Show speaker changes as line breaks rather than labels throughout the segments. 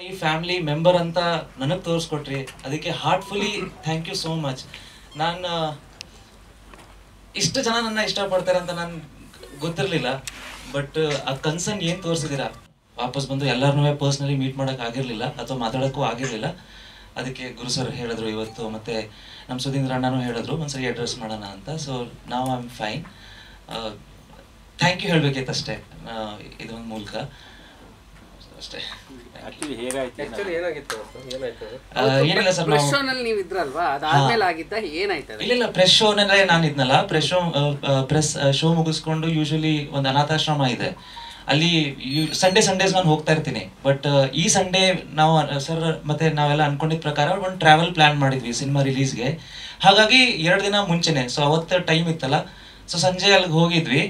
ಈ family member ಅಂತ ನನಗೆ ತೋರಿಸ್ಕೊಟ್ರಿ, ಅದಕ್ಕೆ heartfully thank you so much. ನಾನು ಇಷ್ಟು ಜನ ನನ್ನ ಇಷ್ಟಪಡ್ತಾರೆ ಅಂತ ನಾನು ಗೊತ್ತಿರಲಿಲ್ಲ, ಬಟ್ ಆ ಕನ್ಸರ್ನ್ ಏನು ತೋರಿಸಿದ್ದೀರಾ, ವಾಪಸ್ ಬಂದು ಎಲ್ಲರನ್ನೂ ಪರ್ಸ್ನಲಿ ಮೀಟ್ ಮಾಡೋಕೆ ಆಗಿರಲಿಲ್ಲ ಅಥವಾ ಮಾತಾಡೋಕ್ಕೂ ಆಗಿರಲಿಲ್ಲ. ಅದಕ್ಕೆ ಗುರು ಸರ್ ಹೇಳಿದ್ರು ಇವತ್ತು, ಮತ್ತು ನಮ್ಮ ಸುಧೀಂದ್ರ ಅಣ್ಣನೂ ಹೇಳಿದ್ರು ಒಂದ್ಸರಿ ಅಡ್ರೆಸ್ ಮಾಡೋಣ ಅಂತ. ಸೊ ನಾವು I am fine. Thank you ಹೇಳಬೇಕಿತ್ತು ಅಷ್ಟೇ ಇದೊಂದು ಮೂಲಕ ಅಷ್ಟೇ. ಏನಿಲ್ಲ ಸರ್,
ನೀವು ಇದ್ರಲ್ವಾ, ಅದಾದ್ಮೇಲೆ ಆಗಿದ್ದ ಏನಾಯ್ತು?
ಇಲ್ಲ ಪ್ರೆಸ್ ಶೋನಲ್ಲೇ ನಾನು ಇದ್ನಲ್ಲ, ಪ್ರೆಸ್ ಶೋ ಮುಗಿಸ್ಕೊಂಡು ಯೂಶಲಿ ಒಂದು ಅನಾಥಾಶ್ರಮ ಇದೆ ಅಲ್ಲಿ ಸಂಡೇಸ್ ನಾನು ಹೋಗ್ತಾ ಇರ್ತೀನಿ. ಬಟ್ ಈ ಸಂಡೇ ನಾವು ಸರ್ ಮತ್ತೆ ನಾವೆಲ್ಲ ಅನ್ಕೊಂಡಿದ್ದ ಪ್ರಕಾರ ಒಂದು ಟ್ರಾವೆಲ್ ಪ್ಲಾನ್ ಮಾಡಿದ್ವಿ ಸಿನಿಮಾ ರಿಲೀಸ್ಗೆ. ಹಾಗಾಗಿ 2 ದಿನ ಮುಂಚೆನೆ, ಸೊ ಅವತ್ತು ಟೈಮ್ ಇತ್ತಲ್ಲ, ಸೊ ಸಂಜೆ ಅಲ್ಲಿಗೆ ಹೋಗಿದ್ವಿ.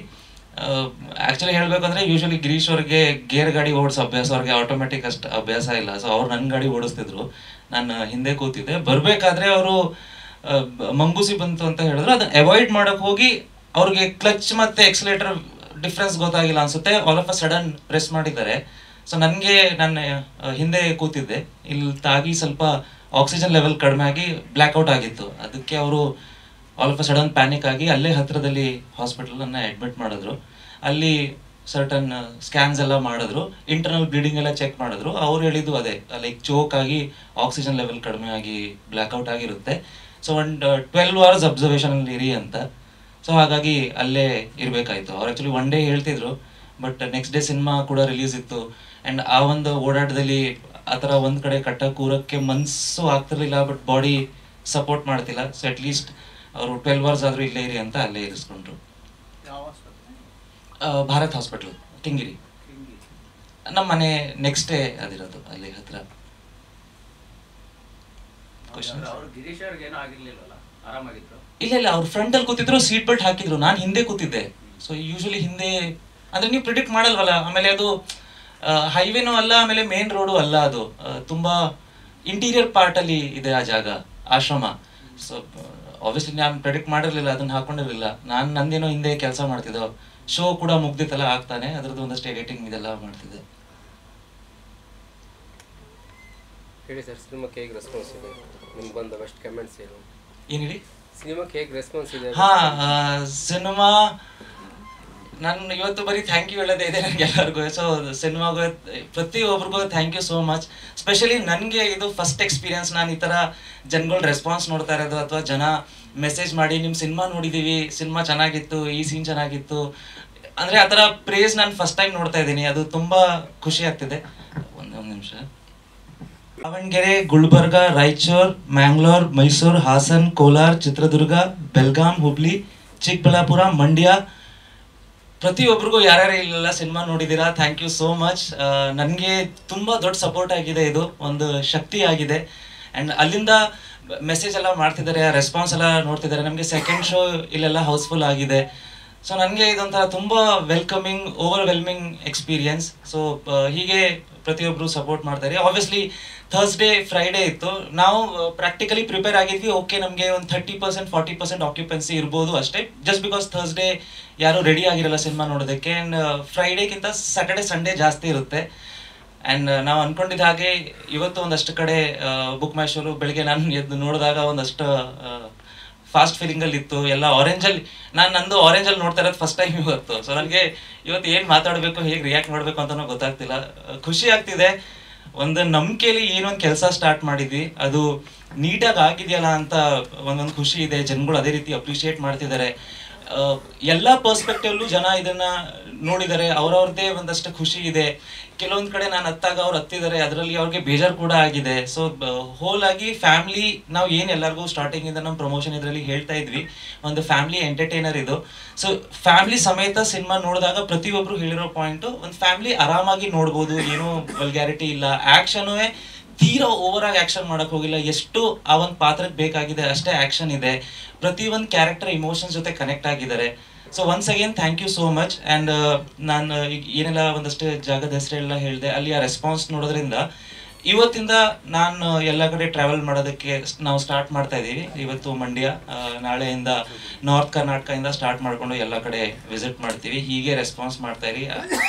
ಆ್ಯಕ್ಚುಲಿ ಹೇಳಬೇಕಂದ್ರೆ ಯೂಶಲಿ ಗಿರೀಶ್ ಅವ್ರಿಗೆ ಗೇರ್ ಗಾಡಿ ಓಡಿಸೋ ಅಭ್ಯಾಸ, ಅವ್ರಿಗೆ ಆಟೋಮೆಟಿಕ್ ಅಷ್ಟು ಅಭ್ಯಾಸ ಇಲ್ಲ. ಸೊ ಅವ್ರು ನನ್ನ ಗಾಡಿ ಓಡಿಸ್ತಿದ್ರು, ನಾನು ಹಿಂದೆ ಕೂತಿದ್ದೆ. ಬರಬೇಕಾದ್ರೆ ಅವರು ಮಂಗೂಸಿ ಬಂತು ಅಂತ ಹೇಳಿದ್ರು. ಅದನ್ನ ಅವಾಯ್ಡ್ ಮಾಡೋಕೆ ಹೋಗಿ ಅವ್ರಿಗೆ ಕ್ಲಚ್ ಮತ್ತು ಎಕ್ಸಲೇಟರ್ ಡಿಫ್ರೆನ್ಸ್ ಗೊತ್ತಾಗಿಲ್ಲ ಅನ್ಸುತ್ತೆ, all of a sudden press ಮಾಡಿದ್ದಾರೆ. ಸೊ ನನಗೆ ನಾನು ಹಿಂದೆ ಕೂತಿದ್ದೆ, ಇಲ್ಲಿ ತಾಗಿ ಸ್ವಲ್ಪ ಆಕ್ಸಿಜನ್ ಲೆವೆಲ್ ಕಡಿಮೆ ಆಗಿ ಬ್ಲ್ಯಾಕ್ಔಟ್ ಆಗಿತ್ತು. ಅದಕ್ಕೆ ಅವರು all of a sudden panic ಆಗಿ ಅಲ್ಲೇ ಹತ್ತಿರದಲ್ಲಿ ಹಾಸ್ಪಿಟಲನ್ನು ಅಡ್ಮಿಟ್ ಮಾಡಿದ್ರು. ಅಲ್ಲಿ ಸರ್ಟನ್ ಸ್ಕ್ಯಾನ್ಸ್ ಎಲ್ಲ ಮಾಡಿದ್ರು, ಇಂಟರ್ನಲ್ ಬ್ಲೀಡಿಂಗ್ ಎಲ್ಲ ಚೆಕ್ ಮಾಡಿದ್ರು. ಅವ್ರು ಹೇಳಿದ್ದು ಅದೇ, ಲೈಕ್ ಚೋಕ್ ಆಗಿ ಆಕ್ಸಿಜನ್ ಲೆವೆಲ್ ಕಡಿಮೆ ಆಗಿ ಬ್ಲ್ಯಾಕ್ಔಟ್ ಆಗಿರುತ್ತೆ. ಸೊ ಒಂದು 12 hours ಅಬ್ಸರ್ವೇಷನಲ್ಲಿ ಇರಿ ಅಂತ. ಸೊ ಹಾಗಾಗಿ ಅಲ್ಲೇ ಇರಬೇಕಾಯ್ತು. ಅವ್ರು ಆ್ಯಕ್ಚುಲಿ 1 day ಹೇಳ್ತಿದ್ರು, ಬಟ್ ನೆಕ್ಸ್ಟ್ ಡೇ ಸಿನಿಮಾ ಕೂಡ ರಿಲೀಸ್ ಇತ್ತು. ಆ್ಯಂಡ್ ಆ ಒಂದು ಓಡಾಟದಲ್ಲಿ ಆ ಥರ ಒಂದು ಕಡೆ ಕೂರಕ್ಕೆ ಮನಸ್ಸು ಆಗ್ತಿರ್ಲಿಲ್ಲ, ಬಟ್ ಬಾಡಿ ಸಪೋರ್ಟ್ ಮಾಡ್ತಿಲ್ಲ. ಸೊ ಅಟ್ಲೀಸ್ಟ್ ಅವರು 12 hours ಆದರೂ ಇಲ್ಲೇ ಇರಿ ಅಂತ ಅಲ್ಲೇ ಇರಿಸ್ಕೊಂಡ್ರು. ಭಾರತ್ ಹಾಸ್ಪಿಟಲ್, ಕಿಂಗಿರಿ. ನಮ್ಮ ಮನೆ ನೆಕ್ಸ್ಟ್ ಡೇ ಅದಿರೋದು ಅಲ್ಲಿ ಹತ್ರ. ಇಲ್ಲ ಅವ್ರ ಫ್ರಂಟ್ ಅಲ್ಲಿ ಕೂತಿದ್ರು, ಸೀಟ್ ಬೆಲ್ಟ್ ಹಾಕಿದ್ರು, ನಾನು ಹಿಂದೆ ಕೂತಿದ್ದೆ. ಸೊ ಯೂಶಲಿ ಹಿಂದೆ ಅಂದ್ರೆ ನೀವು ಪ್ರಿಡಿಕ್ಟ್ ಮಾಡಲ್ವಲ್ಲ. ಆಮೇಲೆ ಅದು ಹೈವೇನೂ ಅಲ್ಲ, ಆಮೇಲೆ ಮೇನ್ ರೋಡು ಅಲ್ಲ, ಅದು ತುಂಬಾ ಇಂಟೀರಿಯರ್ ಪಾರ್ಟ್ ಅಲ್ಲಿ ಇದೆ ಆ ಜಾಗ, ಆಶ್ರಮ. ಸೊ ಆಬ್ವಿಯಸ್ಲಿ ನಾನು ಪ್ರಿಡಿಕ್ಟ್ ಮಾಡಿರ್ಲಿಲ್ಲ, ಅದನ್ನ ಹಾಕೊಂಡಿರ್ಲಿಲ್ಲ. ನಾನು ನಂದೇನೋ ಹಿಂದೆ ಕೆಲಸ ಮಾಡ್ತಿದ್ದೆ. ಶೋ ಕೂಡ ಮುಗ್ದಿತ್ತಲ್ಲ ಆಗ್ತಾನೆ, ಅದ್ರದ್ದು ಒಂದಷ್ಟು ಎಡಿಟಿಂಗ್ ಇದೆಲ್ಲ ಮಾಡ್ತಿದ್ದೆ.
ಹೇಳಿ ಸರ್, ಸಿನಿಮಾಕ್ಕೆ ಹೇಗೆ ರೆಸ್ಪಾನ್ಸ್ ಇದೆ? ನಿಮ್ಗೆ ಬಂದ ಬೆಸ್ಟ್ ಕಮೆಂಟ್ಸ್ ಏನು?
ಏನು ಹೇಳಿ?
ಸಿನಿಮಾಕ್ಕೆ ಹೇಗೆ ರೆಸ್ಪಾನ್ಸ್ ಇದೆ?
ಸಿನಿಮಾ ನಾನು ಇವತ್ತು ಬರೀ ಥ್ಯಾಂಕ್ ಯು ಹೇಳೋದೇ ಇದೆ ನನಗೆ ಎಲ್ಲರಿಗೂ. ಸೊ ಸಿನಿಮಾಗೂ ಪ್ರತಿಯೊಬ್ಬರಿಗೂ thank you so much. Specially ನನಗೆ ಇದು ಫಸ್ಟ್ ಎಕ್ಸ್ಪೀರಿಯನ್ಸ್, ನಾನು ಈ ಥರ ಜನಗಳ ರೆಸ್ಪಾನ್ಸ್ ನೋಡ್ತಾ ಇರೋದು, ಅಥವಾ ಜನ ಮೆಸೇಜ್ ಮಾಡಿ ನಿಮ್ಮ ಸಿನಿಮಾ ನೋಡಿದ್ದೀವಿ, ಸಿನಿಮಾ ಚೆನ್ನಾಗಿತ್ತು, ಈ ಸೀನ್ ಚೆನ್ನಾಗಿತ್ತು ಅಂದರೆ ಆ ಥರ ಪ್ರೇಸ್ ನಾನು ಫಸ್ಟ್ ಟೈಮ್ ನೋಡ್ತಾ ಇದ್ದೀನಿ. ಅದು ತುಂಬ ಖುಷಿ ಆಗ್ತಿದೆ. ಒಂದು ನಿಮಿಷ. ದಾವಣಗೆರೆ, ಗುಲ್ಬರ್ಗ, ರಾಯಚೂರು, ಮ್ಯಾಂಗ್ಳೂರ್, ಮೈಸೂರು, ಹಾಸನ್, ಕೋಲಾರ, ಚಿತ್ರದುರ್ಗ, ಬೆಲ್ಗಾಂ, ಹುಬ್ಳಿ, ಚಿಕ್ಕಬಳ್ಳಾಪುರ, ಮಂಡ್ಯ, ಪ್ರತಿಯೊಬ್ಬರಿಗೂ ಯಾರ್ಯಾರು ಇಲ್ಲೆಲ್ಲ ಸಿನಿಮಾ ನೋಡಿದ್ದೀರಾ, ಥ್ಯಾಂಕ್ ಯು ಸೋ ಮಚ್. ನನಗೆ ತುಂಬ ದೊಡ್ಡ ಸಪೋರ್ಟ್ ಆಗಿದೆ, ಇದು ಒಂದು ಶಕ್ತಿ ಆಗಿದೆ. ಆ್ಯಂಡ್ ಅಲ್ಲಿಂದ ಮೆಸೇಜ್ ಎಲ್ಲ ಮಾಡ್ತಿದ್ದಾರೆ, ರೆಸ್ಪಾನ್ಸ್ ಎಲ್ಲ ನೋಡ್ತಿದ್ದಾರೆ. ನಮಗೆ ಸೆಕೆಂಡ್ ಶೋ ಇಲ್ಲೆಲ್ಲ ಹೌಸ್ಫುಲ್ ಆಗಿದೆ. ಸೊ ನನಗೆ ಇದೊಂಥರ ತುಂಬ ವೆಲ್ಕಮಿಂಗ್, ಓವರ್ವೆಲ್ಮಿಂಗ್ ಎಕ್ಸ್ಪೀರಿಯನ್ಸ್. ಸೊ ಹೀಗೆ ಪ್ರತಿಯೊಬ್ಬರು ಸಪೋರ್ಟ್ ಮಾಡ್ತಾರೆ. ಆಬ್ವಿಯಸ್ಲಿ ಥರ್ಸ್ಡೇ ಫ್ರೈಡೇ ಇತ್ತು, ನಾವು ಪ್ರಾಕ್ಟಿಕಲಿ ಪ್ರಿಪೇರ್ ಆಗಿದ್ವಿ. ಓಕೆ, ನಮಗೆ ಒಂದು 30% 40% ಆಕ್ಯುಪೆನ್ಸಿ ಇರ್ಬೋದು ಅಷ್ಟೇ, ಜಸ್ಟ್ ಬಿಕಾಸ್ ಥರ್ಸ್ಡೇ ಯಾರೂ ರೆಡಿ ಆಗಿರಲ್ಲ ಸಿನಿಮಾ ನೋಡೋದಕ್ಕೆ. ಆ್ಯಂಡ್ ಫ್ರೈಡೇಗಿಂತ ಸ್ಯಾಟರ್ಡೆ ಸಂಡೇ ಜಾಸ್ತಿ ಇರುತ್ತೆ. ಆ್ಯಂಡ್ ನಾವು ಅಂದ್ಕೊಂಡಿದ್ದ ಹಾಗೆ ಇವತ್ತು ಒಂದಷ್ಟು ಕಡೆ ಬುಕ್ ಮೈ ಶೋರು ಬೆಳಿಗ್ಗೆ ನಾನು ಎದ್ದು ನೋಡಿದಾಗ ಒಂದಷ್ಟು ಫಾಸ್ಟ್ ಫೀಲಿಂಗಲ್ಲಿ ಇತ್ತು. ಎಲ್ಲ ಆರೆಂಜಲ್ಲಿ, ನಂದು ಆರೆಂಜಲ್ಲಿ ನೋಡ್ತಾ ಇರೋದು ಫಸ್ಟ್ ಟೈಮ್ ಇವತ್ತು. ಸೊ ನನಗೆ ಇವತ್ತು ಏನು ಮಾತಾಡಬೇಕು, ಹೇಗೆ ರಿಯಾಕ್ಟ್ ಮಾಡಬೇಕು ಅಂತಲೂ ಗೊತ್ತಾಗ್ತಿಲ್ಲ. ಖುಷಿ ಆಗ್ತಿದೆ. ಒಂದು ನಂಬಿಕೆಯಲ್ಲಿ ಏನೊಂದು ಕೆಲಸ ಸ್ಟಾರ್ಟ್ ಮಾಡಿದ್ವಿ, ಅದು ನೀಟಾಗಿ ಆಗಿದೆಯಲ್ಲ ಅಂತ ಒಂದೊಂದು ಖುಷಿ ಇದೆ. ಜನಗಳು ಅದೇ ರೀತಿ ಅಪ್ರಿಷಿಯೇಟ್ ಮಾಡ್ತಿದ್ದಾರೆ. ಎಲ್ಲ ಪರ್ಸ್ಪೆಕ್ಟಿವ್ಲು ಜನ ಇದನ್ನ ನೋಡಿದ್ದಾರೆ, ಅವ್ರವ್ರದ್ದೇ ಒಂದಷ್ಟು ಖುಷಿ ಇದೆ. ಕೆಲವೊಂದು ಕಡೆ ನಾನು ಹತ್ತಾಗ ಅವ್ರು ಹತ್ತಿದ್ದಾರೆ, ಅದರಲ್ಲಿ ಅವ್ರಿಗೆ ಬೇಜಾರು ಕೂಡ ಆಗಿದೆ. ಸೊ ಹೋಲ್ ಆಗಿ ಫ್ಯಾಮಿಲಿ, ನಾವು ಏನು ಎಲ್ಲರಿಗೂ ಸ್ಟಾರ್ಟಿಂಗಿಂದ ನಮ್ಮ ಪ್ರಮೋಷನ್ ಇದರಲ್ಲಿ ಹೇಳ್ತಾ ಇದ್ವಿ, ಒಂದು ಫ್ಯಾಮಿಲಿ ಎಂಟರ್ಟೈನರ್ ಇದು. ಸೊ ಫ್ಯಾಮಿಲಿ ಸಮೇತ ಸಿನಿಮಾ ನೋಡಿದಾಗ ಪ್ರತಿಯೊಬ್ಬರು ಹೇಳಿರೋ ಪಾಯಿಂಟು, ಒಂದು ಫ್ಯಾಮಿಲಿ ಆರಾಮಾಗಿ ನೋಡ್ಬೋದು, ಏನೂ ವಲ್ಗ್ಯಾರಿಟಿ ಇಲ್ಲ. ಆ್ಯಕ್ಷನೂ ತೀರಾ ಓವರ್ ಆಗಿ ಆ್ಯಕ್ಷನ್ ಮಾಡೋಕ್ಕೆ ಹೋಗಿಲ್ಲ, ಎಷ್ಟು ಆ ಒಂದು ಪಾತ್ರಕ್ಕೆ ಬೇಕಾಗಿದೆ ಅಷ್ಟೇ ಆ್ಯಕ್ಷನ್ ಇದೆ. ಪ್ರತಿ ಒಂದು ಕ್ಯಾರೆಕ್ಟರ್ ಇಮೋಷನ್ಸ್ ಜೊತೆ ಕನೆಕ್ಟ್ ಆಗಿದ್ದಾರೆ. So once again thank you so much. And ನಾನು ಈಗ ಏನೆಲ್ಲ ಒಂದಷ್ಟು ಜಾಗದ ಹೆಸರೆಲ್ಲ ಹೇಳಿದೆ, ಅಲ್ಲಿ ಆ ರೆಸ್ಪಾನ್ಸ್ ನೋಡೋದ್ರಿಂದ ಇವತ್ತಿಂದ ನಾನು ಎಲ್ಲ ಕಡೆ ಟ್ರಾವೆಲ್ ಮಾಡೋದಕ್ಕೆ ನಾವು ಸ್ಟಾರ್ಟ್ ಮಾಡ್ತಾ ಇದ್ದೀವಿ. ಇವತ್ತು ಮಂಡ್ಯ, ನಾಳೆಯಿಂದ ನಾರ್ತ್ ಕರ್ನಾಟಕದಿಂದ ಸ್ಟಾರ್ಟ್ ಮಾಡಿಕೊಂಡು ಎಲ್ಲ ಕಡೆ ವಿಸಿಟ್ ಮಾಡ್ತೀವಿ. ಹೀಗೆ ರೆಸ್ಪಾನ್ಸ್ ಮಾಡ್ತಾ ಇರಿ.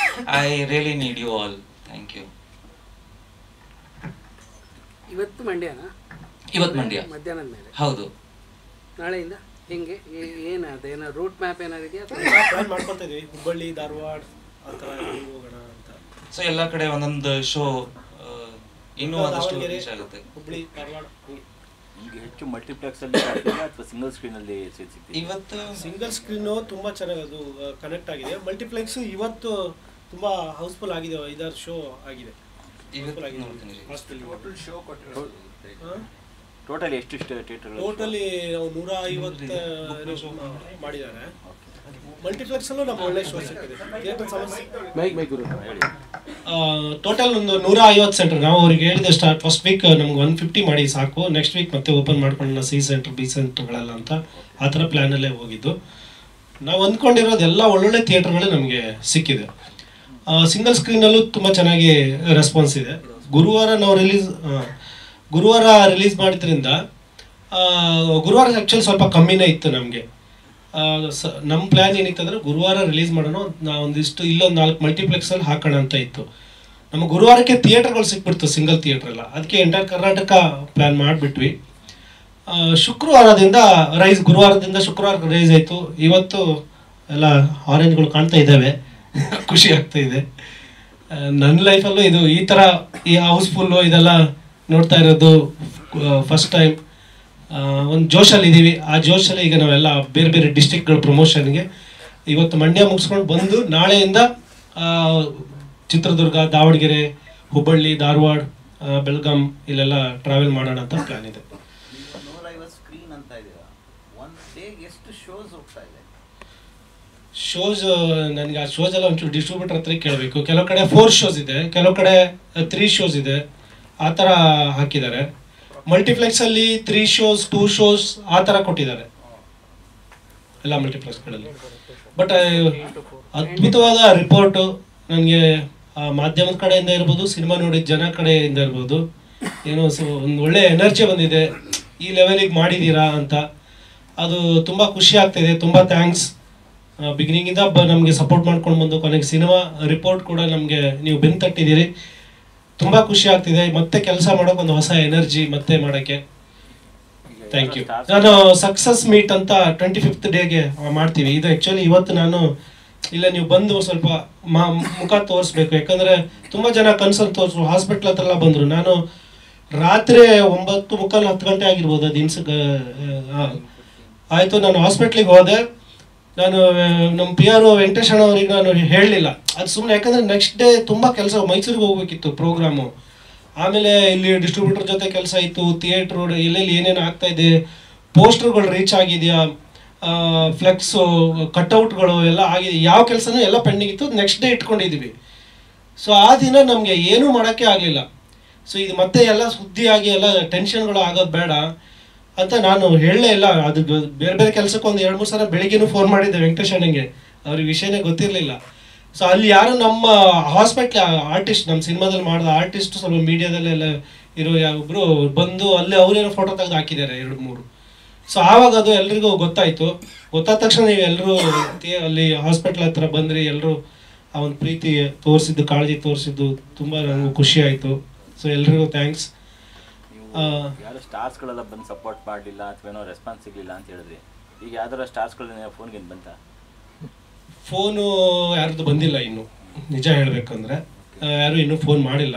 I really need you all. Thank you.
ಇವತ್ತು ಮಂಡ್ಯನಾ?
ಇವತ್ತು ಮಂಡ್ಯ
ಮಧ್ಯಾಹ್ನದ ಮೇಲೆ.
ಹೌದು.
ನಾಳೆಯಿಂದ ಹೆಂಗೆ ಏನು ಅದೇನೋ ರೂಟ್ ಮ್ಯಾಪ್ ಏನಾದ್ರು ಇದೆಯಾ?
ಪ್ಲಾನ್ ಮಾಡ್ಕೊತಾ ಇದೀವಿ, ಹುಬ್ಬಳ್ಳಿ ಧಾರವಾಡ ಆ ಥರ ಹೋಗೋಣ ಅಂತ.
ಸೊ ಎಲ್ಲ ಕಡೆ ಒಂದೊಂದು ಶೋ ಇನ್ನೂ ಒಂದಷ್ಟು ರೀಚ್ ಆಗುತ್ತೆ.
ಹುಬ್ಬಳ್ಳಿ ಧಾರವಾಡ
ನಿಮಗೆ ಹೆಚ್ಚು ಮಲ್ಟಿಪ್ಲೆಕ್ಸ್ ಅಲ್ಲಿ ಅಥವಾ ಸಿಂಗಲ್ ಸ್ಕ್ರೀನ್ ಅಲ್ಲಿ ಸಿಗ್ತಿದೆ?
ಇವತ್ತು
ಸಿಂಗಲ್ ಸ್ಕ್ರೀನು ತುಂಬ ಚೆನ್ನಾಗಿ ಅದು ಕನೆಕ್ಟ್ ಆಗಿದೆ. ಮಲ್ಟಿಪ್ಲೆಕ್ಸ್ ಇವತ್ತು ತುಂಬ ಹೌಸ್ಫುಲ್ ಆಗಿದೆ, 5-6 ಶೋ ಆಗಿದೆ.
ಟೋಟಲ್ ಎಷ್ಟು ಥಿಯೇಟರ್?
ಟೋಟಲಿ 150 ಮಾಡಿದ್ದಾರೆ. ಮಲ್ಟಿಪ್ಲೆಕ್ಸ್ ಅಲ್ಲೂ ನಮ್ಮ ಒಳ್ಳೆ ಶೋ ಸಿಗ್ತದೆ. ಥಿಯೇಟರ್ ಸಮಸ್ಯೆ ಟೋಟಲ್ ಒಂದು 150 ಸೆಂಟರ್. ನಾವು ಅವ್ರಿಗೆ ಹೇಳಿದೆ ಫಸ್ಟ್ ವೀಕ್ ನಮ್ಗೆ 150 ಮಾಡಿ ಸಾಕು, ನೆಕ್ಸ್ಟ್ ವೀಕ್ ಮತ್ತೆ ಓಪನ್ ಮಾಡ್ಕೊಳ್ಳೋಣ ಸಿ ಸೆಂಟರ್ ಬಿ ಸೆಂಟರ್ಗಳೆಲ್ಲ ಅಂತ. ಆ ಥರ ಪ್ಲ್ಯಾನಲ್ಲೇ ಹೋಗಿದ್ದು. ನಾವು ಅಂದ್ಕೊಂಡಿರೋದು ಎಲ್ಲ ಒಳ್ಳೊಳ್ಳೆ ಥಿಯೇಟರ್ಗಳೇ ನಮಗೆ ಸಿಕ್ಕಿದೆ. ಸಿಂಗಲ್ ಸ್ಕ್ರೀನಲ್ಲೂ ತುಂಬ ಚೆನ್ನಾಗಿ ರೆಸ್ಪಾನ್ಸ್ ಇದೆ. ಗುರುವಾರ ರಿಲೀಸ್ ಮಾಡಿದ್ರಿಂದ ಗುರುವಾರ ಆ್ಯಕ್ಚುಲಿ ಸ್ವಲ್ಪ ಕಮ್ಮಿನೇ ಇತ್ತು ನಮಗೆ. ನಮ್ಮ ಪ್ಲ್ಯಾನ್ ಏನಿತ್ತಂದರೆ ಗುರುವಾರ ರಿಲೀಸ್ ಮಾಡೋಣ, ಒಂದಿಷ್ಟು ಇಲ್ಲೊಂದು 4 ಮಲ್ಟಿಪ್ಲೆಕ್ಸಲ್ಲಿ ಹಾಕೋಣ ಅಂತ ಇತ್ತು. ನಮ್ಮ ಗುರುವಾರಕ್ಕೆ ಥಿಯೇಟರ್ಗಳು ಸಿಕ್ಬಿಡ್ತು, ಸಿಂಗಲ್ ಥಿಯೇಟರ್ ಎಲ್ಲ. ಅದಕ್ಕೆ ಎಂಟೈರ್ ಕರ್ನಾಟಕ ಪ್ಲ್ಯಾನ್ ಮಾಡಿಬಿಟ್ವಿ. ಶುಕ್ರವಾರದಿಂದ ಗುರುವಾರದಿಂದ ಶುಕ್ರವಾರ ರೈಸ್ ಆಯಿತು. ಇವತ್ತು ಎಲ್ಲ ಆರೆಂಜ್ಗಳು ಕಾಣ್ತಾ ಇದ್ದಾವೆ, ಖುಷಿ ಆಗ್ತಾ ಇದೆ. ನನ್ನ ಲೈಫಲ್ಲೂ ಇದು ಈ ಥರ ಈ ಹೌಸ್ಫುಲ್ಲು ಇದೆಲ್ಲ ನೋಡ್ತಾ ಇರೋದು ಫಸ್ಟ್ ಟೈಮ್. ಒಂದು ಜೋಶಲ್ಲಿ ಇದ್ದೀವಿ. ಆ ಜೋಶಲ್ಲಿ ಈಗ ನಾವೆಲ್ಲ ಬೇರೆ ಬೇರೆ ಡಿಸ್ಟಿಕ್ಗಳ ಪ್ರಮೋಷನ್ಗೆ ಇವತ್ತು ಮಂಡ್ಯ ಮುಗಿಸ್ಕೊಂಡು ಬಂದು ನಾಳೆಯಿಂದ ಚಿತ್ರದುರ್ಗ, ದಾವಣಗೆರೆ, ಹುಬ್ಬಳ್ಳಿ, ಧಾರವಾಡ, ಬೆಳಗಾಂ ಇಲ್ಲೆಲ್ಲ ಟ್ರಾವೆಲ್ ಮಾಡೋಣ ಅಂತ ಪ್ಲ್ಯಾನ್ ಇದೆ.
150 ಸ್ಕ್ರೀನ್ ಅಂತ ಇದೀರಾ, ಒಂದು ಡೇಗೆ ಎಷ್ಟು ಶೋಸ್ ಹೋಗ್ತಾ ಇದೆ?
ಶೋಸ್ ನನಗೆ ಆ ಶೋಸ್ ಎಲ್ಲ ಒಂಚೂರು ಡಿಸ್ಟ್ರಿಬ್ಯೂಟರ್ ಹತ್ರ ಕೇಳಬೇಕು. ಕೆಲವು ಕಡೆ 4 ಶೋಸ್ ಇದೆ, ಕೆಲವು ಕಡೆ 3 ಶೋಸ್ ಇದೆ, ಆ ಥರ ಹಾಕಿದ್ದಾರೆ. ಮಲ್ಟಿಪ್ಲೆಕ್ಸಲ್ಲಿ 3 ಶೋಸ್ 2 ಶೋಸ್ ಆ ಥರ ಕೊಟ್ಟಿದ್ದಾರೆ ಎಲ್ಲ ಮಲ್ಟಿಪ್ಲೆಕ್ಸ್ಗಳಲ್ಲಿ. ಬಟ್ ಅದ್ಭುತವಾದ ರಿಪೋರ್ಟು ನನಗೆ ಮಾಧ್ಯಮದ ಕಡೆಯಿಂದ ಇರ್ಬೋದು, ಸಿನಿಮಾ ನೋಡಿದ ಜನ ಕಡೆಯಿಂದ ಇರ್ಬೋದು, ಏನೋ ಒಂದು ಒಳ್ಳೆ ಎನರ್ಜಿ ಬಂದಿದೆ. ಈ ಲೆವೆಲಿಗೆ ಮಾಡಿದ್ದೀರಾ ಅಂತ ಅದು ತುಂಬ ಖುಷಿ ಆಗ್ತಾಯಿದೆ. ತುಂಬ ಥ್ಯಾಂಕ್ಸ್. ಬಿಗಿನಿಂಗಿಂದ ನಮಗೆ ಸಪೋರ್ಟ್ ಮಾಡ್ಕೊಂಡು ಬಂದು ಕೊನೆಗೆ ಸಿನಿಮಾ ರಿಪೋರ್ಟ್ ಕೂಡ ನಮಗೆ ನೀವು ಬೆನ್ನು ತಟ್ಟಿದ್ದೀರಿ. ತುಂಬ ಖುಷಿ ಆಗ್ತಿದೆ. ಮತ್ತೆ ಕೆಲಸ ಮಾಡೋಕೆ ಒಂದು ಹೊಸ ಎನರ್ಜಿ ಮತ್ತೆ ಮಾಡೋಕ್ಕೆ. Thank you. ನಾನು ಸಕ್ಸಸ್ ಮೀಟ್ ಅಂತ 25th ಡೇಗೆ ಮಾಡ್ತೀವಿ. ಇದು ಆ್ಯಕ್ಚುಲಿ ಇವತ್ತು ನಾನು ಇಲ್ಲ, ನೀವು ಬಂದು ಸ್ವಲ್ಪ ಮುಖ ತೋರಿಸ್ಬೇಕು. ಯಾಕಂದರೆ ತುಂಬ ಜನ ಕನ್ಸಲ್ಲಿ ತೋರಿಸ್ರು, ಹಾಸ್ಪಿಟ್ಲ್ ಹತ್ರ ಎಲ್ಲ ಬಂದರು. ನಾನು ರಾತ್ರಿ 9:45 10 ಗಂಟೆ ಆಗಿರ್ಬೋದು ಅದು ದಿನ್ಸಕ್ಕೆ ಆಯಿತು. ನಾನು ಹಾಸ್ಪಿಟ್ಲಿಗೆ ಹೋದೆ. ನಾನು ನಮ್ಮ PR ವೆಂಕಟೇಶ್ ಅಣ್ಣ ಅವ್ರಿಗೆ ನಾನು ಹೇಳಲಿಲ್ಲ ಅದು ಸುಮ್ಮನೆ, ಯಾಕಂದರೆ ನೆಕ್ಸ್ಟ್ ಡೇ ತುಂಬ ಕೆಲಸ, ಮೈಸೂರಿಗೆ ಹೋಗ್ಬೇಕಿತ್ತು ಪ್ರೋಗ್ರಾಮು. ಆಮೇಲೆ ಇಲ್ಲಿ ಡಿಸ್ಟ್ರಿಬ್ಯೂಟರ್ ಜೊತೆ ಕೆಲಸ ಇತ್ತು, ಥಿಯೇಟ್ರು ಎಲ್ಲೆಲ್ಲಿ ಏನೇನು ಆಗ್ತಾಯಿದೆ, ಪೋಸ್ಟರ್ಗಳು ರೀಚ್ ಆಗಿದೆಯಾ, ಫ್ಲೆಕ್ಸು ಕಟ್ಔಟ್ಗಳು ಎಲ್ಲ ಆಗಿದೆ, ಯಾವ ಕೆಲಸನೂ ಎಲ್ಲ ಪೆಂಡಿಂಗ್ ಇತ್ತು. ನೆಕ್ಸ್ಟ್ ಡೇ ಇಟ್ಕೊಂಡಿದ್ದೀವಿ. ಸೊ ಆ ದಿನ ನಮಗೆ ಏನೂ ಮಾಡೋಕ್ಕೆ ಆಗಲಿಲ್ಲ. ಸೊ ಇದು ಮತ್ತೆ ಎಲ್ಲ ಸುದ್ದಿಯಾಗಿ ಎಲ್ಲ ಟೆನ್ಷನ್ಗಳು ಆಗೋದು ಬೇಡ ಅಂತ ನಾನು ಹೇಳಲೇ ಇಲ್ಲ. ಅದು ಬೇರೆ ಬೇರೆ ಕೆಲಸಕ್ಕೆ ಒಂದು 2-3 ಸಲ ಬೆಳಿಗ್ಗೆನೂ ಫೋನ್ ಮಾಡಿದ್ದೆ ವೆಂಕಟೇಶ್ ಅಣ್ಣಂಗೆ, ಅವ್ರಿಗೆ ವಿಷಯನೇ ಗೊತ್ತಿರಲಿಲ್ಲ. ಸೊ ಅಲ್ಲಿ ಯಾರು ನಮ್ಮ ಹಾಸ್ಪಿಟ್ಲ್ ಆರ್ಟಿಸ್ಟ್, ನಮ್ಮ ಸಿನಿಮಾದಲ್ಲಿ ಮಾಡಿದ ಆರ್ಟಿಸ್ಟ್ ಸ್ವಲ್ಪ ಮೀಡಿಯಾದಲ್ಲೆಲ್ಲ ಇರೋ ಒಬ್ಬರು ಬಂದು ಅಲ್ಲಿ ಅವರೇನೋ ಫೋಟೋ ತೆಗೆದು ಹಾಕಿದ್ದಾರೆ 2-3. ಸೊ ಆವಾಗ ಅದು ಎಲ್ರಿಗೂ ಗೊತ್ತಾಯಿತು. ಗೊತ್ತಾದ ತಕ್ಷಣ ನೀವು ಎಲ್ಲರೂ ಅಲ್ಲಿ ಹಾಸ್ಪಿಟ್ಲ್ ಹತ್ರ ಬಂದ್ರಿ, ಎಲ್ಲರೂ ಆ ಒಂದು ಪ್ರೀತಿ ತೋರಿಸಿದ್ದು, ಕಾಳಜಿ ತೋರಿಸಿದ್ದು ತುಂಬ ನನಗೂ ಖುಷಿ ಆಯಿತು. ಸೊ ಎಲ್ರಿಗೂ ಥ್ಯಾಂಕ್ಸ್.
ಯಾರು ಸ್ಟಾರ್ಸ್ಗಳೆಲ್ಲ ಬಂದು ಸಪೋರ್ಟ್ ಮಾಡಲಿಲ್ಲ ಅಥವಾ ಏನೋ ರೆಸ್ಪಾನ್ಸ್ ಸಿಗಲಿಲ್ಲ ಅಂತ ಹೇಳಿದ್ರಿ. ಈಗ ಯಾವ್ದಾರ ಸ್ಟಾರ್ಸ್ಗಳನ್ನ ಫೋನ್ಗೆ ಬಂತ?
ಫೋನು ಯಾರ್ದು ಬಂದಿಲ್ಲ ಇನ್ನು, ನಿಜ ಹೇಳಬೇಕಂದ್ರೆ ಯಾರು ಇನ್ನೂ ಫೋನ್ ಮಾಡಿಲ್ಲ.